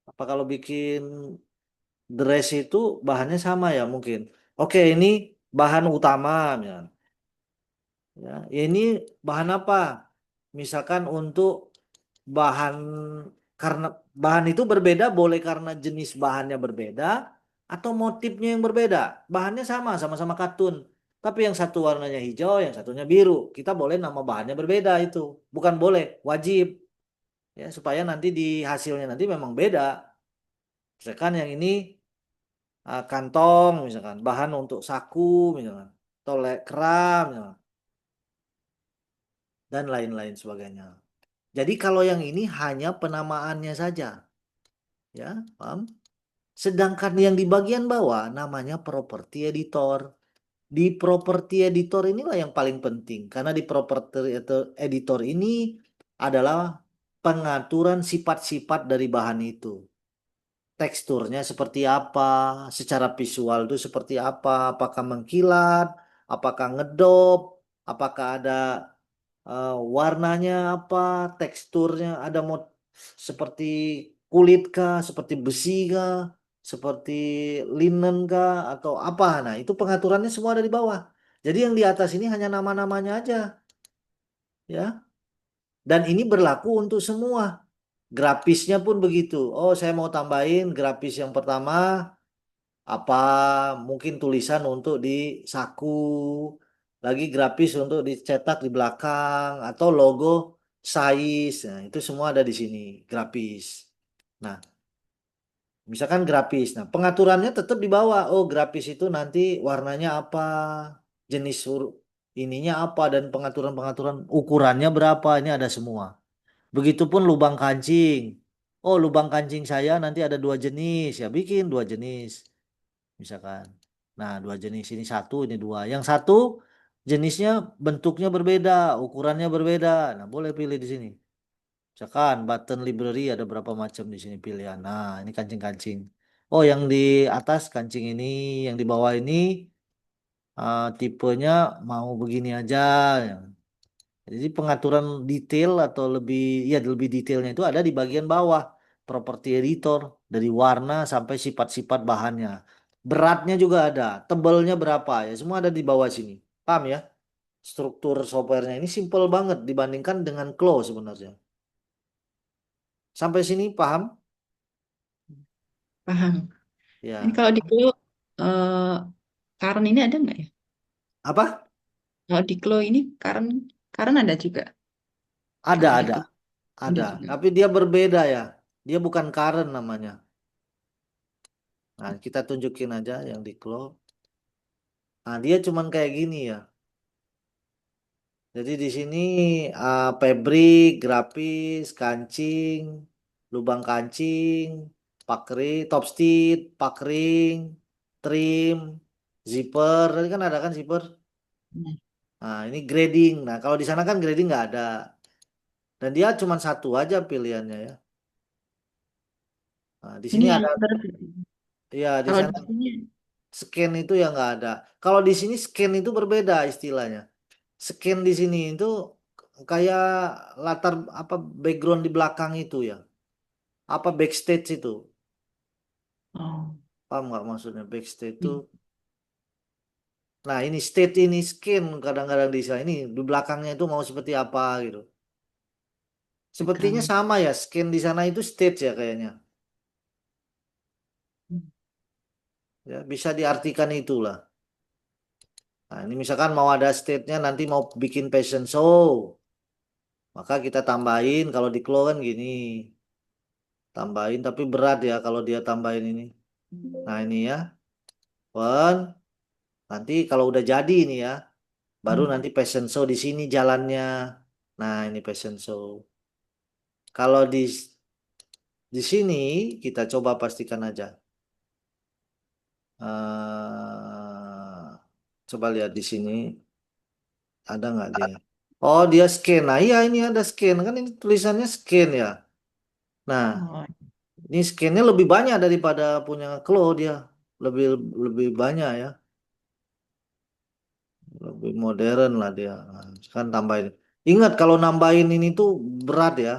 apa kalau bikin dress itu bahannya sama ya mungkin. Oke, ini bahan utama ya. Ya, ini bahan apa? Misalkan untuk bahan, karena bahan itu berbeda boleh karena jenis bahannya berbeda atau motifnya yang berbeda. Bahannya sama, sama-sama katun. Tapi yang satu warnanya hijau, yang satunya biru. Kita boleh nama bahannya berbeda itu. Bukan boleh, wajib. Ya, supaya nanti di hasilnya nanti memang beda. Misalkan yang ini kantong misalkan, bahan untuk saku misalkan, tolek keram misalkan, dan lain-lain sebagainya. Jadi kalau yang ini hanya penamaannya saja, ya, paham? Sedangkan yang di bagian bawah namanya property editor. Di property editor inilah yang paling penting karena di property editor ini adalah pengaturan sifat-sifat dari bahan itu. Teksturnya seperti apa, secara visual itu seperti apa, apakah mengkilat, apakah ngedop, apakah ada warnanya apa, teksturnya ada seperti kulit kah, seperti besi kah, seperti linen kah, atau apa. Nah, itu pengaturannya semua ada di bawah. Jadi yang di atas ini hanya nama-namanya aja, ya. Dan ini berlaku untuk semua. Grafisnya pun begitu. Oh, saya mau tambahin grafis yang pertama apa, mungkin tulisan untuk di saku, lagi grafis untuk dicetak di belakang atau logo size. Nah, itu semua ada di sini, grafis. Nah, misalkan grafis. Nah, pengaturannya tetap di bawah. Oh, grafis itu nanti warnanya apa, jenis huruf ininya apa dan pengaturan-pengaturan ukurannya berapa, ini ada semua. Begitupun lubang kancing. Oh, lubang kancing saya nanti ada 2 jenis, ya bikin 2 jenis, misalkan. Nah, 2 jenis ini satu, ini dua. Yang satu jenisnya bentuknya berbeda, ukurannya berbeda. Nah, boleh pilih di sini. Misalkan button library ada berapa macam di sini pilihan. Nah, ini kancing-kancing. Oh, yang di atas kancing ini, yang di bawah ini tipenya mau begini aja. Ya. Jadi pengaturan detail atau lebih ya lebih detailnya itu ada di bagian bawah property editor dari warna sampai sifat-sifat bahannya. Beratnya juga ada, tebalnya berapa ya, semua ada di bawah sini. Paham ya? Struktur softwarenya ini simple banget dibandingkan dengan Claw sebenarnya. Sampai sini paham? Paham. Ini Ya. kalau di Klo, eh, Karen ini ada nggak ya? Apa? Kalau di Klo ini Karen, Karen ada juga. Ada, Kalau di ada, Klo ada ada. juga. Tapi dia berbeda ya. Dia bukan Karen namanya. Nah, kita tunjukin aja yang di Claw. Nah, dia cuman kayak gini ya. Jadi di sini pabrik, grafis, kancing, lubang kancing, pakring, top stitch, pakring, trim, zipper. Tadi kan ada kan zipper. Nah, Nah, ini grading. Nah, kalau di sana kan grading nggak ada. Dan dia cuma satu aja pilihannya ya. Nah, di ini sini yang ada, ya di kalau di sana sini, scan itu yang nggak ada. Kalau di sini scan itu berbeda istilahnya. Scan di sini itu kayak latar apa background di belakang itu ya. Apa backstage itu? oh, Paham nggak maksudnya backstage itu? hmm, Nah ini stage ini scan kadang-kadang di sana ini di belakangnya itu mau seperti apa gitu. Sepertinya belakang. sama ya scan di sana itu stage ya kayaknya. Hmm, Ya bisa diartikan itulah. Nah ini misalkan mau ada stage-nya nanti mau bikin fashion show, maka kita tambahin kalau di Claw kan gini, tambahin tapi berat ya kalau dia tambahin ini. Nah ini ya, one. Nanti kalau udah jadi ini ya, baru hmm, nanti fashion show di sini jalannya. Nah, ini fashion show. Kalau di sini kita coba pastikan aja. Coba lihat di sini ada nggak dia? Oh, dia scan. Nah, iya ini ada scan kan ini tulisannya scan ya. Nah, oh, ini scannya lebih banyak daripada punya Claw dia. Lebih lebih banyak ya. Lebih modern lah dia. Nah, kan tambahin. Ingat kalau nambahin ini tuh berat ya.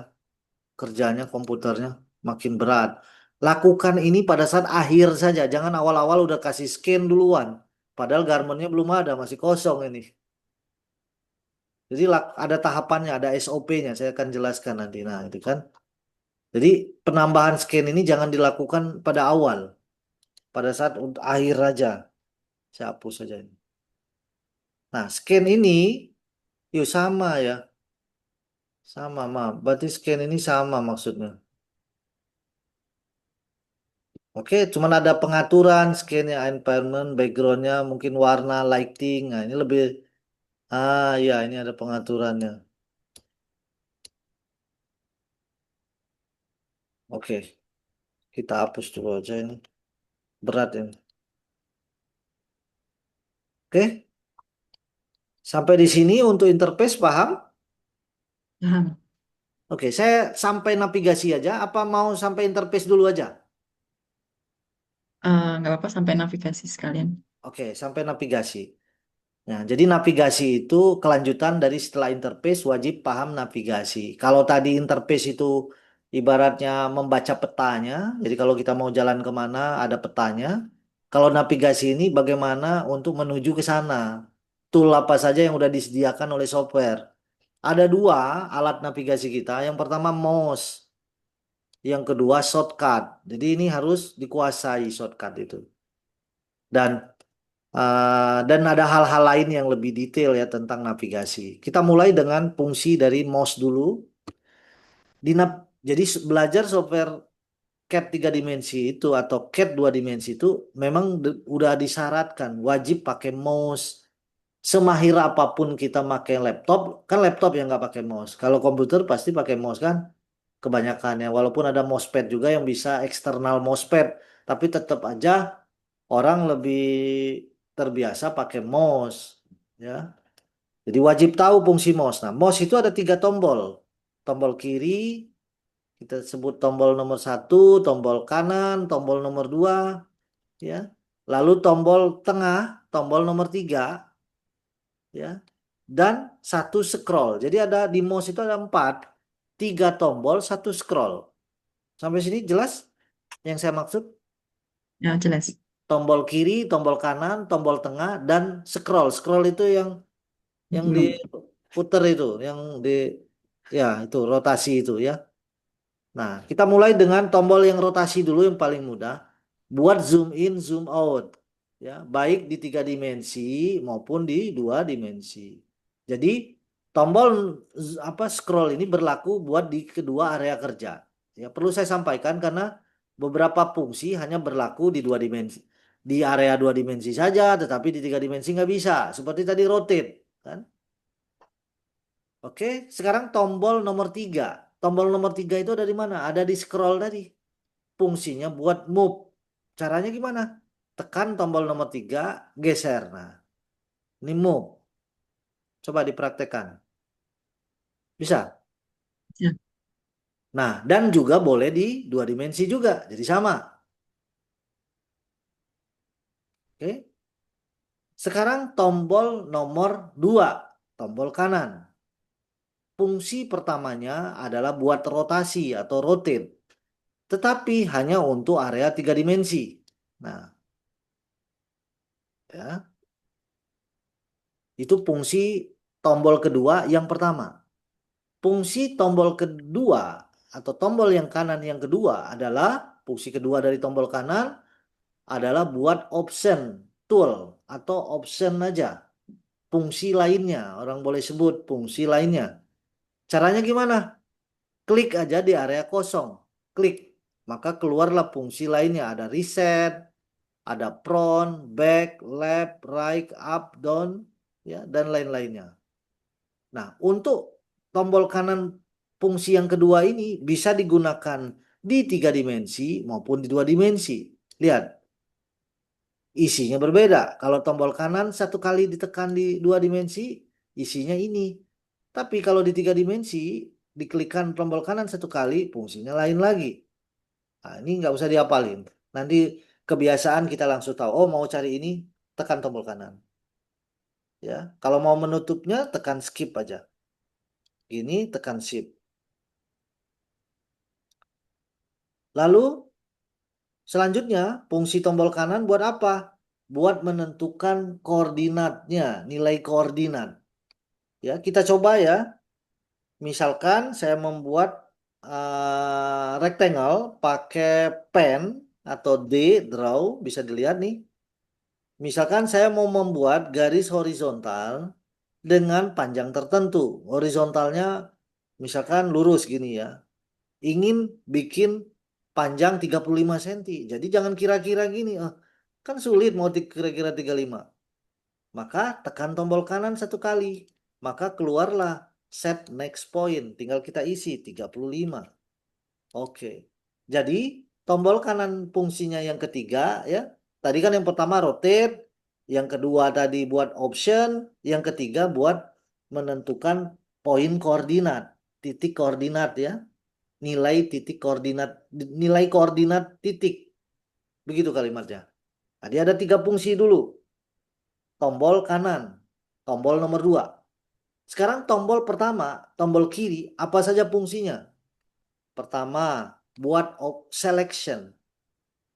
Kerjanya komputernya makin berat. Lakukan ini pada saat akhir saja, jangan awal-awal udah kasih scan duluan. Padahal garmennya belum ada, masih kosong ini. Jadi ada tahapannya, ada SOP-nya, saya akan jelaskan nanti. Nah, itu kan. Jadi penambahan scan ini jangan dilakukan pada awal, pada saat untuk akhir aja. Saya hapus saja ini. Nah, scan ini, yuk sama ya, sama, maaf. Berarti scan ini sama maksudnya. Oke, cuman ada pengaturan scan-nya, environment, backgroundnya, mungkin warna, lighting. Nah, ini lebih, ya, ini ada pengaturannya. Oke, kita hapus dulu aja ini. Berat ini. Oke, sampai di sini untuk interface paham? paham. Oke, saya sampai navigasi aja. Apa mau sampai interface dulu aja? Nggak apa-apa sampai navigasi sekalian. Oke, sampai navigasi. Nah, jadi navigasi itu kelanjutan dari setelah interface wajib paham navigasi. Kalau tadi interface itu ibaratnya membaca petanya, jadi kalau kita mau jalan kemana ada petanya. Kalau navigasi ini bagaimana untuk menuju ke sana. Tool apa saja yang sudah disediakan oleh software. Ada dua alat navigasi kita. Yang pertama mouse, yang kedua shortcut. Jadi ini harus dikuasai shortcut itu. Dan ada hal-hal lain yang lebih detail ya tentang navigasi. Kita mulai dengan fungsi dari mouse dulu. Jadi belajar software CAD 3 dimensi itu atau CAD 2 dimensi itu memang udah disyaratkan wajib pakai mouse. semahir apapun kita pakai laptop, kan laptop yang nggak pakai mouse. Kalau komputer pasti pakai mouse kan, kebanyakannya. Walaupun ada mousepad juga yang bisa eksternal mousepad, tapi tetap aja orang lebih terbiasa pakai mouse, ya. Jadi wajib tahu fungsi mouse. Nah, mouse itu ada 3 tombol. Tombol kiri, kita sebut tombol nomor 1, tombol kanan, tombol nomor 2, ya. Lalu tombol tengah, tombol nomor 3, ya. Dan satu scroll. Jadi ada di mouse itu ada 4, 3 tombol, satu scroll. Sampai sini jelas yang saya maksud? Ya, jelas. Tombol kiri, tombol kanan, tombol tengah, dan scroll. Scroll itu yang diputer itu, yang di ya itu rotasi itu ya. Nah, kita mulai dengan tombol yang rotasi dulu yang paling mudah. Buat zoom in, zoom out. Ya, baik di 3 dimensi maupun di 2 dimensi. Jadi, tombol scroll ini berlaku buat di kedua area kerja. Ya, perlu saya sampaikan karena beberapa fungsi hanya berlaku di 2 dimensi. Di area 2 dimensi saja, tetapi di 3 dimensi nggak bisa. Seperti tadi rotate, kan? Oke, sekarang tombol nomor 3. Tombol nomor 3 itu ada di mana? Ada di scroll tadi. Fungsinya buat move. Caranya gimana? Tekan tombol nomor 3, geser. Nah, ini move. Coba dipraktekkan. Bisa? Ya. Nah, dan juga boleh di 2 dimensi juga. Jadi sama. Oke. Sekarang tombol nomor 2. Tombol kanan. Fungsi pertamanya adalah buat rotasi atau rotate. Tetapi hanya untuk area 3 dimensi. Nah, ya. Itu fungsi tombol kedua yang pertama. Fungsi tombol kedua atau tombol yang kanan yang kedua adalah fungsi kedua dari tombol kanan adalah buat option tool atau option aja. Fungsi lainnya, orang boleh sebut fungsi lainnya. Caranya gimana? Klik aja di area kosong. Klik. Maka keluarlah fungsi lainnya. Ada reset, ada front, back, left, right, up, down, ya, dan lain-lainnya. Nah, untuk tombol kanan fungsi yang kedua ini bisa digunakan di 3 dimensi maupun di 2 dimensi. Lihat, isinya berbeda. Kalau tombol kanan satu kali ditekan di 2 dimensi, isinya ini. Tapi kalau di 3 dimensi, diklikkan tombol kanan satu kali, fungsinya lain lagi. Nah, ini nggak usah diapalin. Nanti kebiasaan kita langsung tahu, oh mau cari ini, tekan tombol kanan. Ya, kalau mau menutupnya, tekan skip aja. Ini tekan shift. Lalu selanjutnya fungsi tombol kanan buat apa? Buat menentukan koordinatnya, nilai koordinat. Ya, kita coba ya. Misalkan saya membuat rectangle pakai pen atau D, draw, bisa dilihat nih. Misalkan saya mau membuat garis horizontal dengan panjang tertentu. Horizontalnya misalkan lurus gini ya. Ingin bikin panjang 35 cm. Jadi jangan kira-kira gini. Kan sulit mau kira-kira 35. Maka tekan tombol kanan satu kali. Maka keluarlah set next point. Tinggal kita isi 35. Oke. Jadi tombol kanan fungsinya yang ketiga ya. Tadi kan yang pertama rotate, yang kedua tadi buat option, yang ketiga buat menentukan poin koordinat, titik koordinat ya. Nilai titik koordinat, nilai koordinat titik. Begitu kalimatnya. Tadi ada 3 fungsi dulu. Tombol kanan, tombol nomor 2. Sekarang tombol pertama, tombol kiri, apa saja fungsinya? Pertama, buat selection.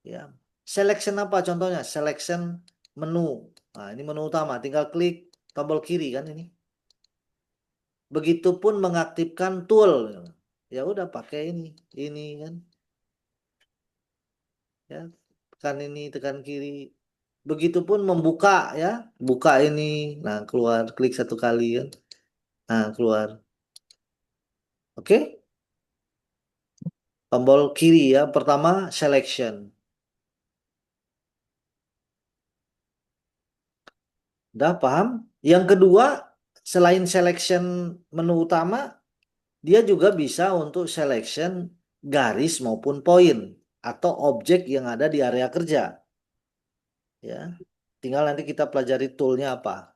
Ya. Selection apa contohnya? Selection menu. Nah, ini menu utama. Tinggal klik tombol kiri kan ini. Begitupun mengaktifkan tool. Ya udah pakai ini. Ini kan. Ya, tekan ini, tekan kiri. Begitupun membuka ya. Buka ini. Nah, keluar. Klik satu kali kan. Nah, keluar. Oke. Tombol kiri ya. Pertama, selection. Udah paham? Yang kedua, selain selection menu utama, dia juga bisa untuk selection garis maupun poin atau objek yang ada di area kerja. Ya, tinggal nanti kita pelajari toolnya apa.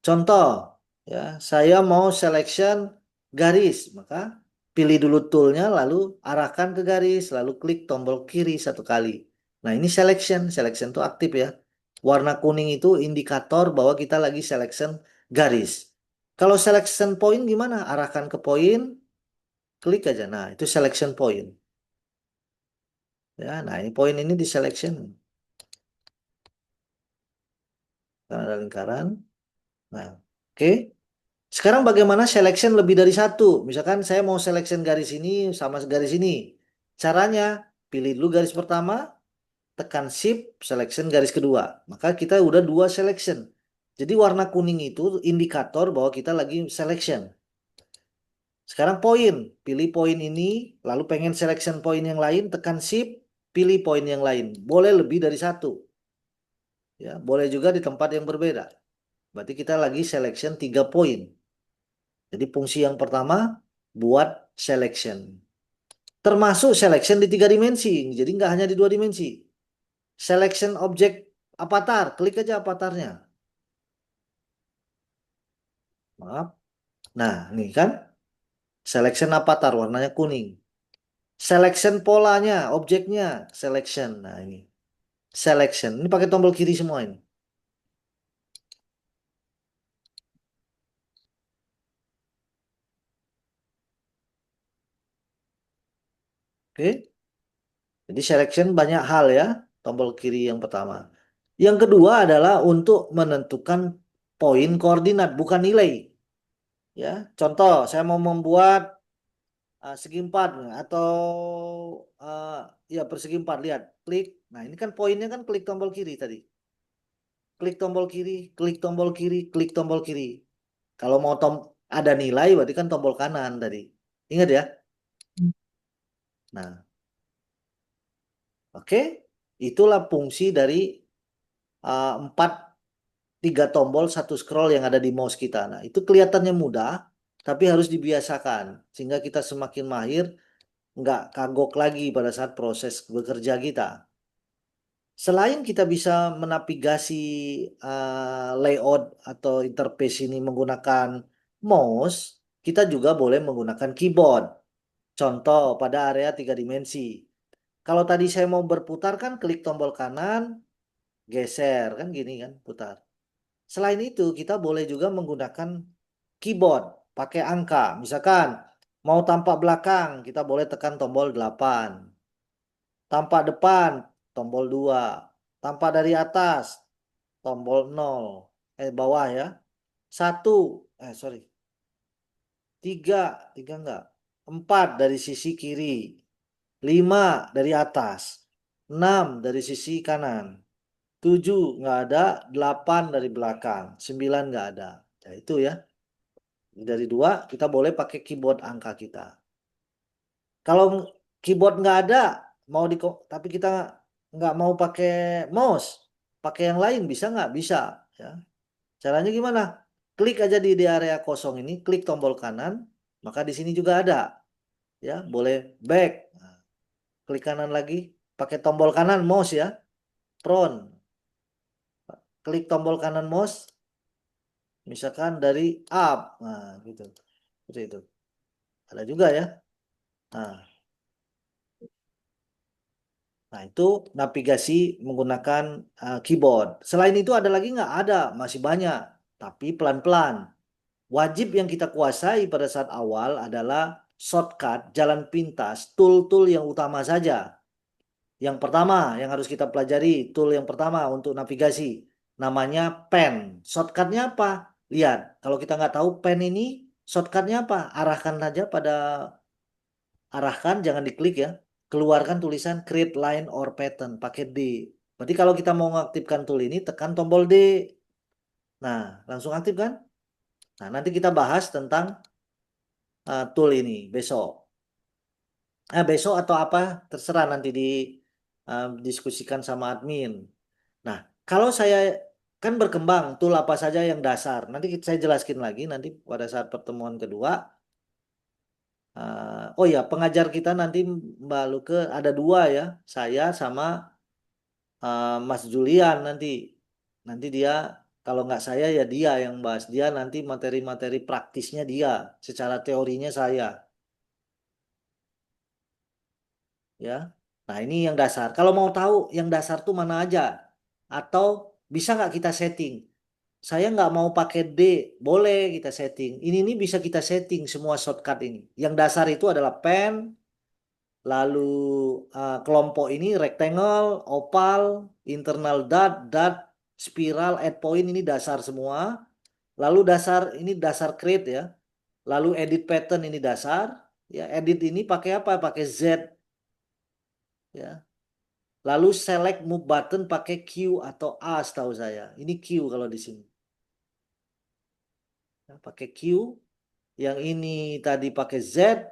Contoh, ya, saya mau selection garis, maka pilih dulu toolnya, lalu arahkan ke garis, lalu klik tombol kiri satu kali. Nah, ini selection, selection itu aktif ya. Warna kuning itu indikator bahwa kita lagi selection garis. Kalau selection point gimana? Arahkan ke poin, klik aja. Nah, itu selection point. Ya, nah ini poin ini di selection. Karena ada lingkaran. Nah, oke. Sekarang bagaimana selection lebih dari satu? Misalkan saya mau selection garis ini sama garis ini. Caranya, pilih dulu garis pertama, tekan shift, selection garis kedua. Maka kita udah dua selection. Jadi warna kuning itu indikator bahwa kita lagi selection. Sekarang poin, pilih poin ini, lalu pengen selection poin yang lain, tekan shift, pilih poin yang lain. Boleh lebih dari satu. Ya, boleh juga di tempat yang berbeda. Berarti kita lagi selection 3 poin. Jadi fungsi yang pertama buat selection. Termasuk selection di 3 dimensi. Jadi nggak hanya di 2 dimensi. Selection objek avatar. Klik aja avatarnya. Maaf. Nah, ini kan. Selection avatar warnanya kuning. Selection polanya, objeknya. Selection. Nah, ini. Selection. Ini pakai tombol kiri semua ini. Oke. Jadi selection banyak hal ya. Tombol kiri yang pertama. Yang kedua adalah untuk menentukan poin koordinat, bukan nilai. Ya, contoh saya mau membuat segi empat atau uh, ya persegi empat, lihat, klik. Nah ini kan poinnya kan klik tombol kiri tadi. Klik tombol kiri, klik tombol kiri, klik tombol kiri. Kalau mau ada nilai berarti kan tombol kanan tadi. Ingat ya? Nah, oke. Itulah fungsi dari 4 3 tombol satu scroll yang ada di mouse kita. Nah, itu kelihatannya mudah, tapi harus dibiasakan sehingga kita semakin mahir, nggak kagok lagi pada saat proses bekerja kita. Selain kita bisa menavigasi layout atau interface ini menggunakan mouse, kita juga boleh menggunakan keyboard. Contoh pada area 3 dimensi. Kalau tadi saya mau berputar kan klik tombol kanan, geser kan gini kan, putar. Selain itu, kita boleh juga menggunakan keyboard, pakai angka. Misalkan, mau tampak belakang, kita boleh tekan tombol 8. Tampak depan, tombol 2. Tampak dari atas, tombol 0. Bawah ya. 1, sorry. 3, 3 enggak. 4 dari sisi kiri. 5 dari atas. 6 dari sisi kanan. 7 nggak ada, 8 dari belakang, 9 nggak ada. Nah, itu ya. Dari 2 kita boleh pakai keyboard angka kita. Kalau keyboard nggak ada, mau tapi kita nggak mau pakai mouse, pakai yang lain bisa nggak? Bisa. Ya. Caranya gimana? Klik aja di area kosong ini, klik tombol kanan, maka di sini juga ada. Ya, boleh back. Nah, klik kanan lagi, pakai tombol kanan mouse ya, front. Klik tombol kanan mouse, misalkan dari up, nah gitu, seperti itu. Ada juga ya. Nah itu navigasi menggunakan keyboard. Selain itu ada lagi nggak? Ada, masih banyak. Tapi pelan-pelan. Wajib yang kita kuasai pada saat awal adalah shortcut, jalan pintas, tool-tool yang utama saja. Yang pertama yang harus kita pelajari, tool yang pertama untuk navigasi, namanya pen. Shortcutnya apa? Lihat, kalau kita nggak tahu pen ini, shortcutnya apa? Arahkan saja pada, arahkan, jangan diklik ya. Keluarkan tulisan create line or pattern, pakai D. Berarti kalau kita mau mengaktifkan tool ini, tekan tombol D. Nah, langsung aktif kan? Nah, nanti kita bahas tentang tool ini besok. Besok atau apa, terserah nanti diskusikan sama admin. Nah, kalau saya kan berkembang tool apa saja yang dasar. Nanti saya jelaskan lagi nanti pada saat pertemuan kedua. Oh ya, pengajar kita nanti Mbak Luke ada dua ya, saya sama Mas Julian nanti. Nanti dia kalau nggak saya ya dia yang bahas, dia nanti materi-materi praktisnya dia, secara teorinya saya ya. Nah ini yang dasar. Kalau mau tahu yang dasar tuh mana aja, atau bisa nggak kita setting? Saya nggak mau pakai D, boleh kita setting. Ini bisa kita setting semua shortcut ini. Yang dasar itu adalah pen, lalu kelompok ini rectangle, oval, internal dot, dot, spiral, add point ini dasar semua. Lalu dasar ini dasar create ya. Lalu edit pattern ini dasar. Ya, edit ini pakai apa? Pakai Z ya. Lalu select move button pakai Q atau A setahu saya. Ini Q kalau di sini. Ya, pakai Q. Yang ini tadi pakai Z,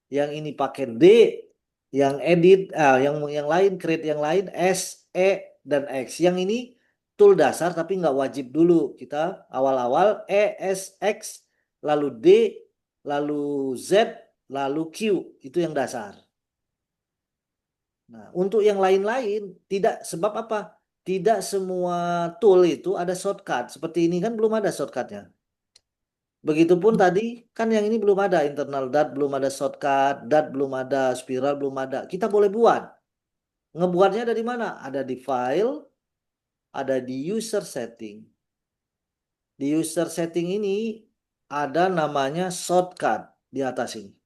yang ini pakai D, yang edit, yang lain create yang lain S, E dan X. Yang ini tool dasar tapi nggak wajib dulu. Kita awal-awal E, S, X, lalu D, lalu Z, lalu Q. Itu yang dasar. Nah, untuk yang lain-lain tidak, sebab apa? Tidak semua tool itu ada shortcut. Seperti ini kan belum ada shortcutnya. Begitupun tadi kan yang ini belum ada internal dot, belum ada shortcut, dot belum ada, spiral belum ada. Kita boleh buat. Ngebuatnya dari mana? Ada di file, ada di user setting. Di user setting ini ada namanya shortcut di atas ini.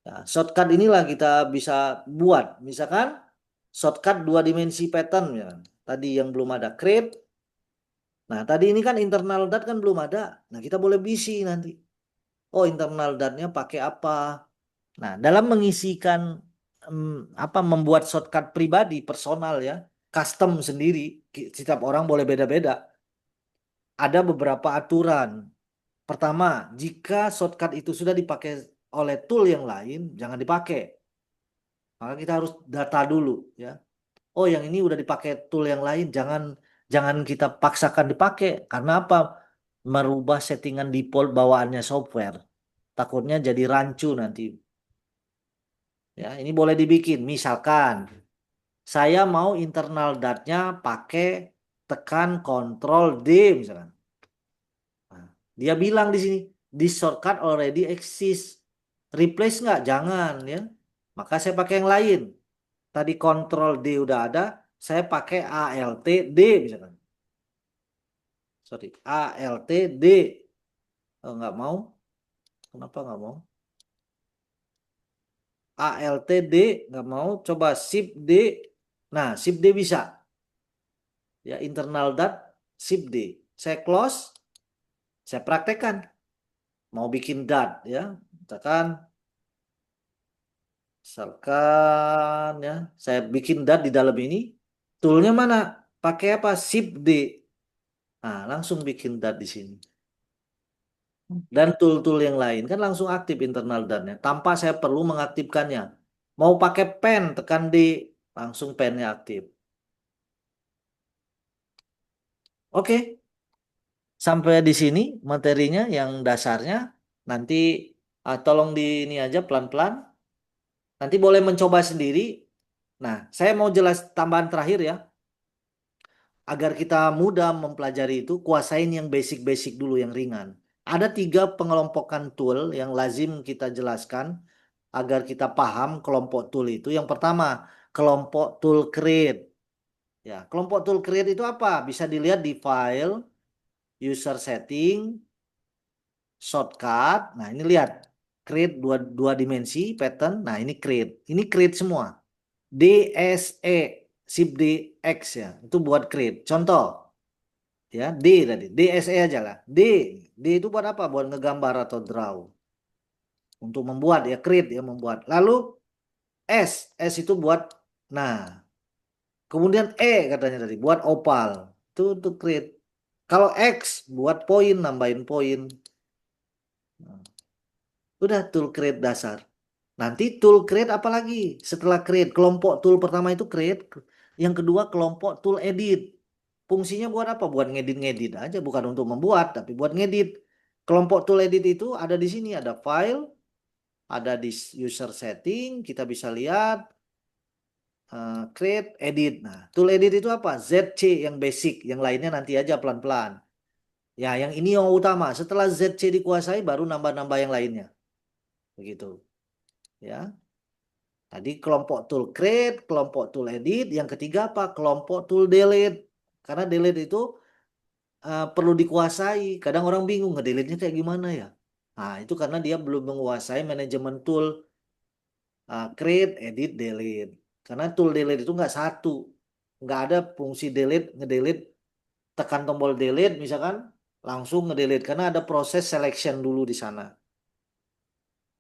Nah, shortcut inilah kita bisa buat. Misalkan shortcut 2 dimensi pattern ya. Tadi yang belum ada create. Nah, tadi ini kan internal dot kan belum ada. Nah, kita boleh bisi nanti. Oh, internal dot-nya pakai apa? Nah, dalam mengisikan membuat shortcut pribadi personal ya, custom sendiri, setiap orang boleh beda-beda. Ada beberapa aturan. Pertama, jika shortcut itu sudah dipakai oleh tool yang lain, jangan dipakai. Maka kita harus data dulu ya. Oh, yang ini udah dipakai tool yang lain, jangan jangan kita paksakan dipakai. Karena apa? Merubah settingan default bawaannya software. Takutnya jadi rancu nanti. Ya, ini boleh dibikin. Misalkan saya mau internal datanya pakai tekan Ctrl D misalkan. Nah, dia bilang di sini, this shortcut already exists. Replace nggak? Jangan ya. Maka saya pakai yang lain. Tadi Ctrl D udah ada, saya pakai Alt D misalkan. Sorry, Alt D. Oh, nggak mau. Kenapa nggak mau? Alt D nggak mau. Coba Shift D. Nah, Shift D bisa. Ya, internal dot Shift D. Saya close. Saya praktekkan. Mau bikin dot ya. Misalkan ya, saya bikin dot di dalam ini. Toolnya mana? Pakai apa? Shift D. Nah, langsung bikin dot di sini. Dan tool-tool yang lain kan langsung aktif internal dot-nya tanpa saya perlu mengaktifkannya. Mau pakai pen, tekan D, langsung pennya aktif. Oke, sampai di sini materinya yang dasarnya. Nanti tolong di ini aja pelan-pelan. Nanti boleh mencoba sendiri. Nah, saya mau jelas tambahan terakhir ya. Agar kita mudah mempelajari itu, kuasain yang basic-basic dulu, yang ringan. Ada 3 pengelompokan tool yang lazim kita jelaskan agar kita paham kelompok tool itu. Yang pertama, kelompok tool create. Ya, kelompok tool create itu apa? Bisa dilihat di file, user setting, shortcut. Nah, ini lihat. Create 2 dimensi pattern. Nah, ini create. Ini create semua. DSE, Shift DX ya. Itu buat create. Contoh. Ya, D tadi. DSE aja lah. D itu buat apa? Buat ngegambar atau draw. Untuk membuat ya, create ya, membuat. Lalu S itu buat, nah, kemudian katanya tadi buat opal. Itu untuk create. Kalau X buat poin, nambahin poin. Nah, udah tool create dasar. Nanti tool create apa lagi? Setelah create, kelompok tool pertama itu create. Yang kedua kelompok tool edit. fungsinya buat apa? Buat ngedit-ngedit aja, bukan untuk membuat, tapi buat ngedit. Kelompok tool edit itu ada di sini, ada file, ada di user setting, kita bisa lihat create, edit. Nah, tool edit itu apa? ZC yang basic, yang lainnya nanti aja pelan-pelan. Ya, yang ini yang utama. Setelah ZC dikuasai, baru nambah-nambah yang lainnya. Begitu. Ya. Tadi kelompok tool create, kelompok tool edit. Yang ketiga apa? Kelompok tool delete. Karena delete itu perlu dikuasai. Kadang orang bingung, ngedelete-nya kayak gimana ya? Nah, itu karena dia belum menguasai manajemen tool create, edit, delete. Karena tool delete itu nggak satu. Nggak ada fungsi delete, ngedelete, tekan tombol delete misalkan, langsung ngedelete. Karena ada proses selection dulu di sana.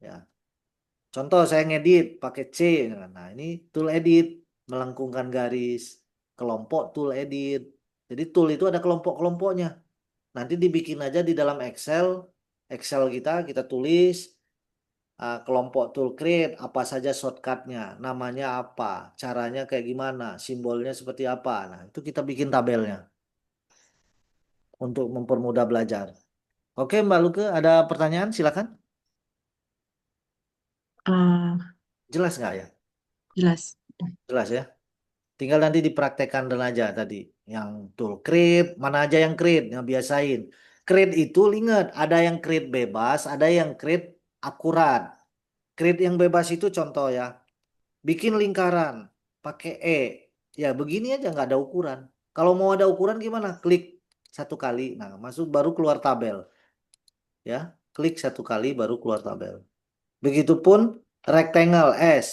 Ya. Contoh saya ngedit pakai C. Nah, ini tool edit, melengkungkan garis, kelompok tool edit. Jadi tool itu ada kelompok-kelompoknya. Nanti dibikin aja di dalam Excel. Excel kita tulis kelompok tool create, apa saja shortcutnya, namanya apa, caranya kayak gimana, simbolnya seperti apa. Nah, itu kita bikin tabelnya untuk mempermudah belajar. Oke, Mbak Luke, ada pertanyaan? Silakan. Ah, Jelas nggak ya? jelas. Jelas ya. Tinggal nanti dipraktekkan dan aja tadi. Yang tool create, mana aja yang create, yang biasain. Create itu ingat, ada yang create bebas, ada yang create akurat. Create yang bebas itu contoh ya, bikin lingkaran, pakai E. Ya begini aja nggak ada ukuran. Kalau mau ada ukuran gimana? Klik satu kali, nah masuk baru keluar tabel. Ya, klik satu kali baru keluar tabel. Begitupun rectangle S.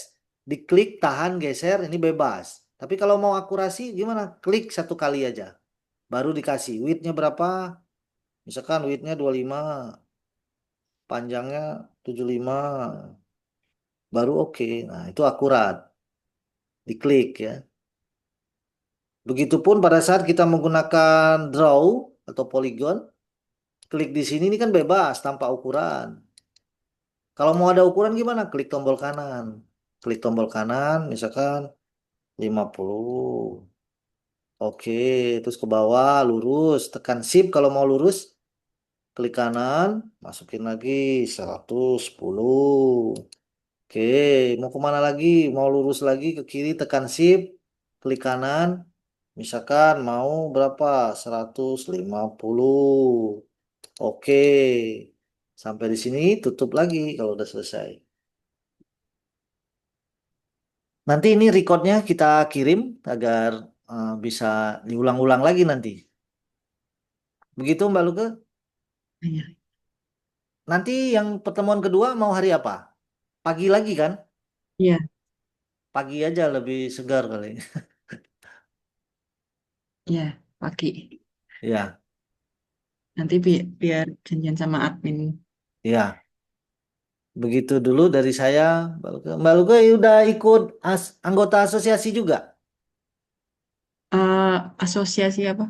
Diklik, tahan, geser, ini bebas. Tapi kalau mau akurasi gimana? Klik satu kali aja. Baru dikasih. Width-nya berapa? Misalkan width-nya 25. Panjangnya 75. Baru oke. Nah, itu akurat. Diklik ya. Begitupun pada saat kita menggunakan draw atau polygon. Klik di sini ini kan bebas tanpa ukuran. Kalau mau ada ukuran gimana? Klik tombol kanan. Klik tombol kanan, misalkan 50. Oke, terus ke bawah lurus, tekan shift kalau mau lurus, klik kanan, masukin lagi 110. Oke, mau kemana lagi? Mau lurus lagi ke kiri, tekan shift, klik kanan, misalkan mau berapa? 150. Oke, sampai di sini tutup lagi kalau udah selesai. Nanti ini recordnya kita kirim agar bisa diulang-ulang lagi nanti. Begitu Mbak Luke? Iya. Nanti yang pertemuan kedua mau hari apa? Pagi lagi kan? Iya, Pagi aja lebih segar kali. iya, pagi. Ya, Nanti biar janjian sama admin. ya. Begitu dulu dari saya, Mbak Luke. Mbak Luke udah ikut anggota asosiasi juga? Eh, asosiasi apa?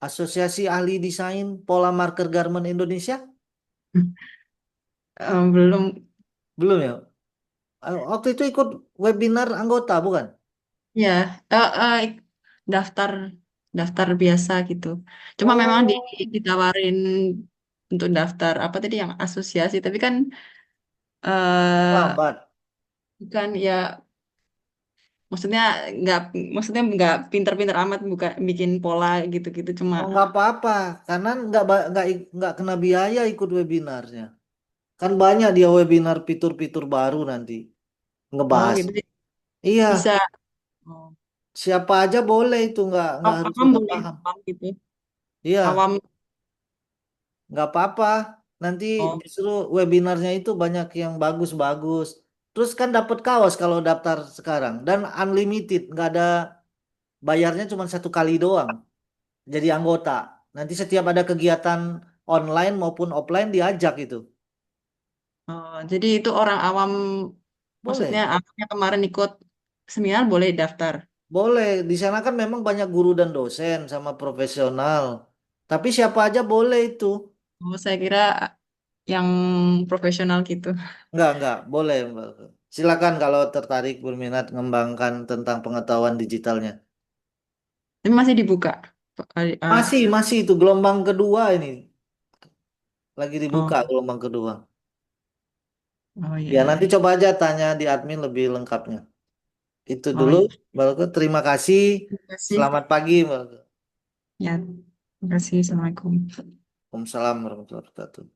Asosiasi Ahli Desain Pola Marker Garment Indonesia? Belum. Belum ya? Waktu itu ikut webinar anggota, bukan? Ya, daftar daftar biasa gitu. Cuma memang Oh, ditawarin untuk daftar apa tadi yang asosiasi, tapi kan eh lambat. bukan ya, maksudnya nggak maksudnya nggak pinter-pinter amat buka bikin pola gitu-gitu. Cuma Oh, nggak apa-apa, karena nggak kena biaya ikut webinarnya. Kan banyak dia webinar fitur-fitur baru nanti oh ngebahas. gitu sih. Iya, Bisa. Oh, siapa aja boleh itu nggak harus awam sudah boleh paham. awam gitu. Iya, Awam. nggak apa-apa. Nanti Oh, justru webinarnya itu banyak yang bagus-bagus. Terus kan dapat kaos kalau daftar sekarang dan unlimited, nggak ada bayarnya cuma satu kali doang. Jadi anggota. Nanti setiap ada kegiatan online maupun offline diajak itu. jadi itu orang awam, maksudnya Boleh. awamnya kemarin ikut seminar boleh daftar. Boleh, di sana kan memang banyak guru dan dosen sama profesional. Tapi siapa aja boleh itu. Oh, saya kira yang profesional gitu. Enggak, boleh, Mbak. Silakan kalau tertarik berminat mengembangkan tentang pengetahuan digitalnya. Tapi masih dibuka. Masih itu gelombang kedua ini. Lagi dibuka Oh, gelombang kedua. oh iya Ya, iya. nanti coba aja tanya di admin lebih lengkapnya. Itu Oh dulu, iya. Mbak Loko. Terima kasih. Terima kasih. Selamat pagi, Mbak Loko. Ya, terima kasih. Assalamualaikum. Waalaikumsalam warahmatullahi wabarakatuh.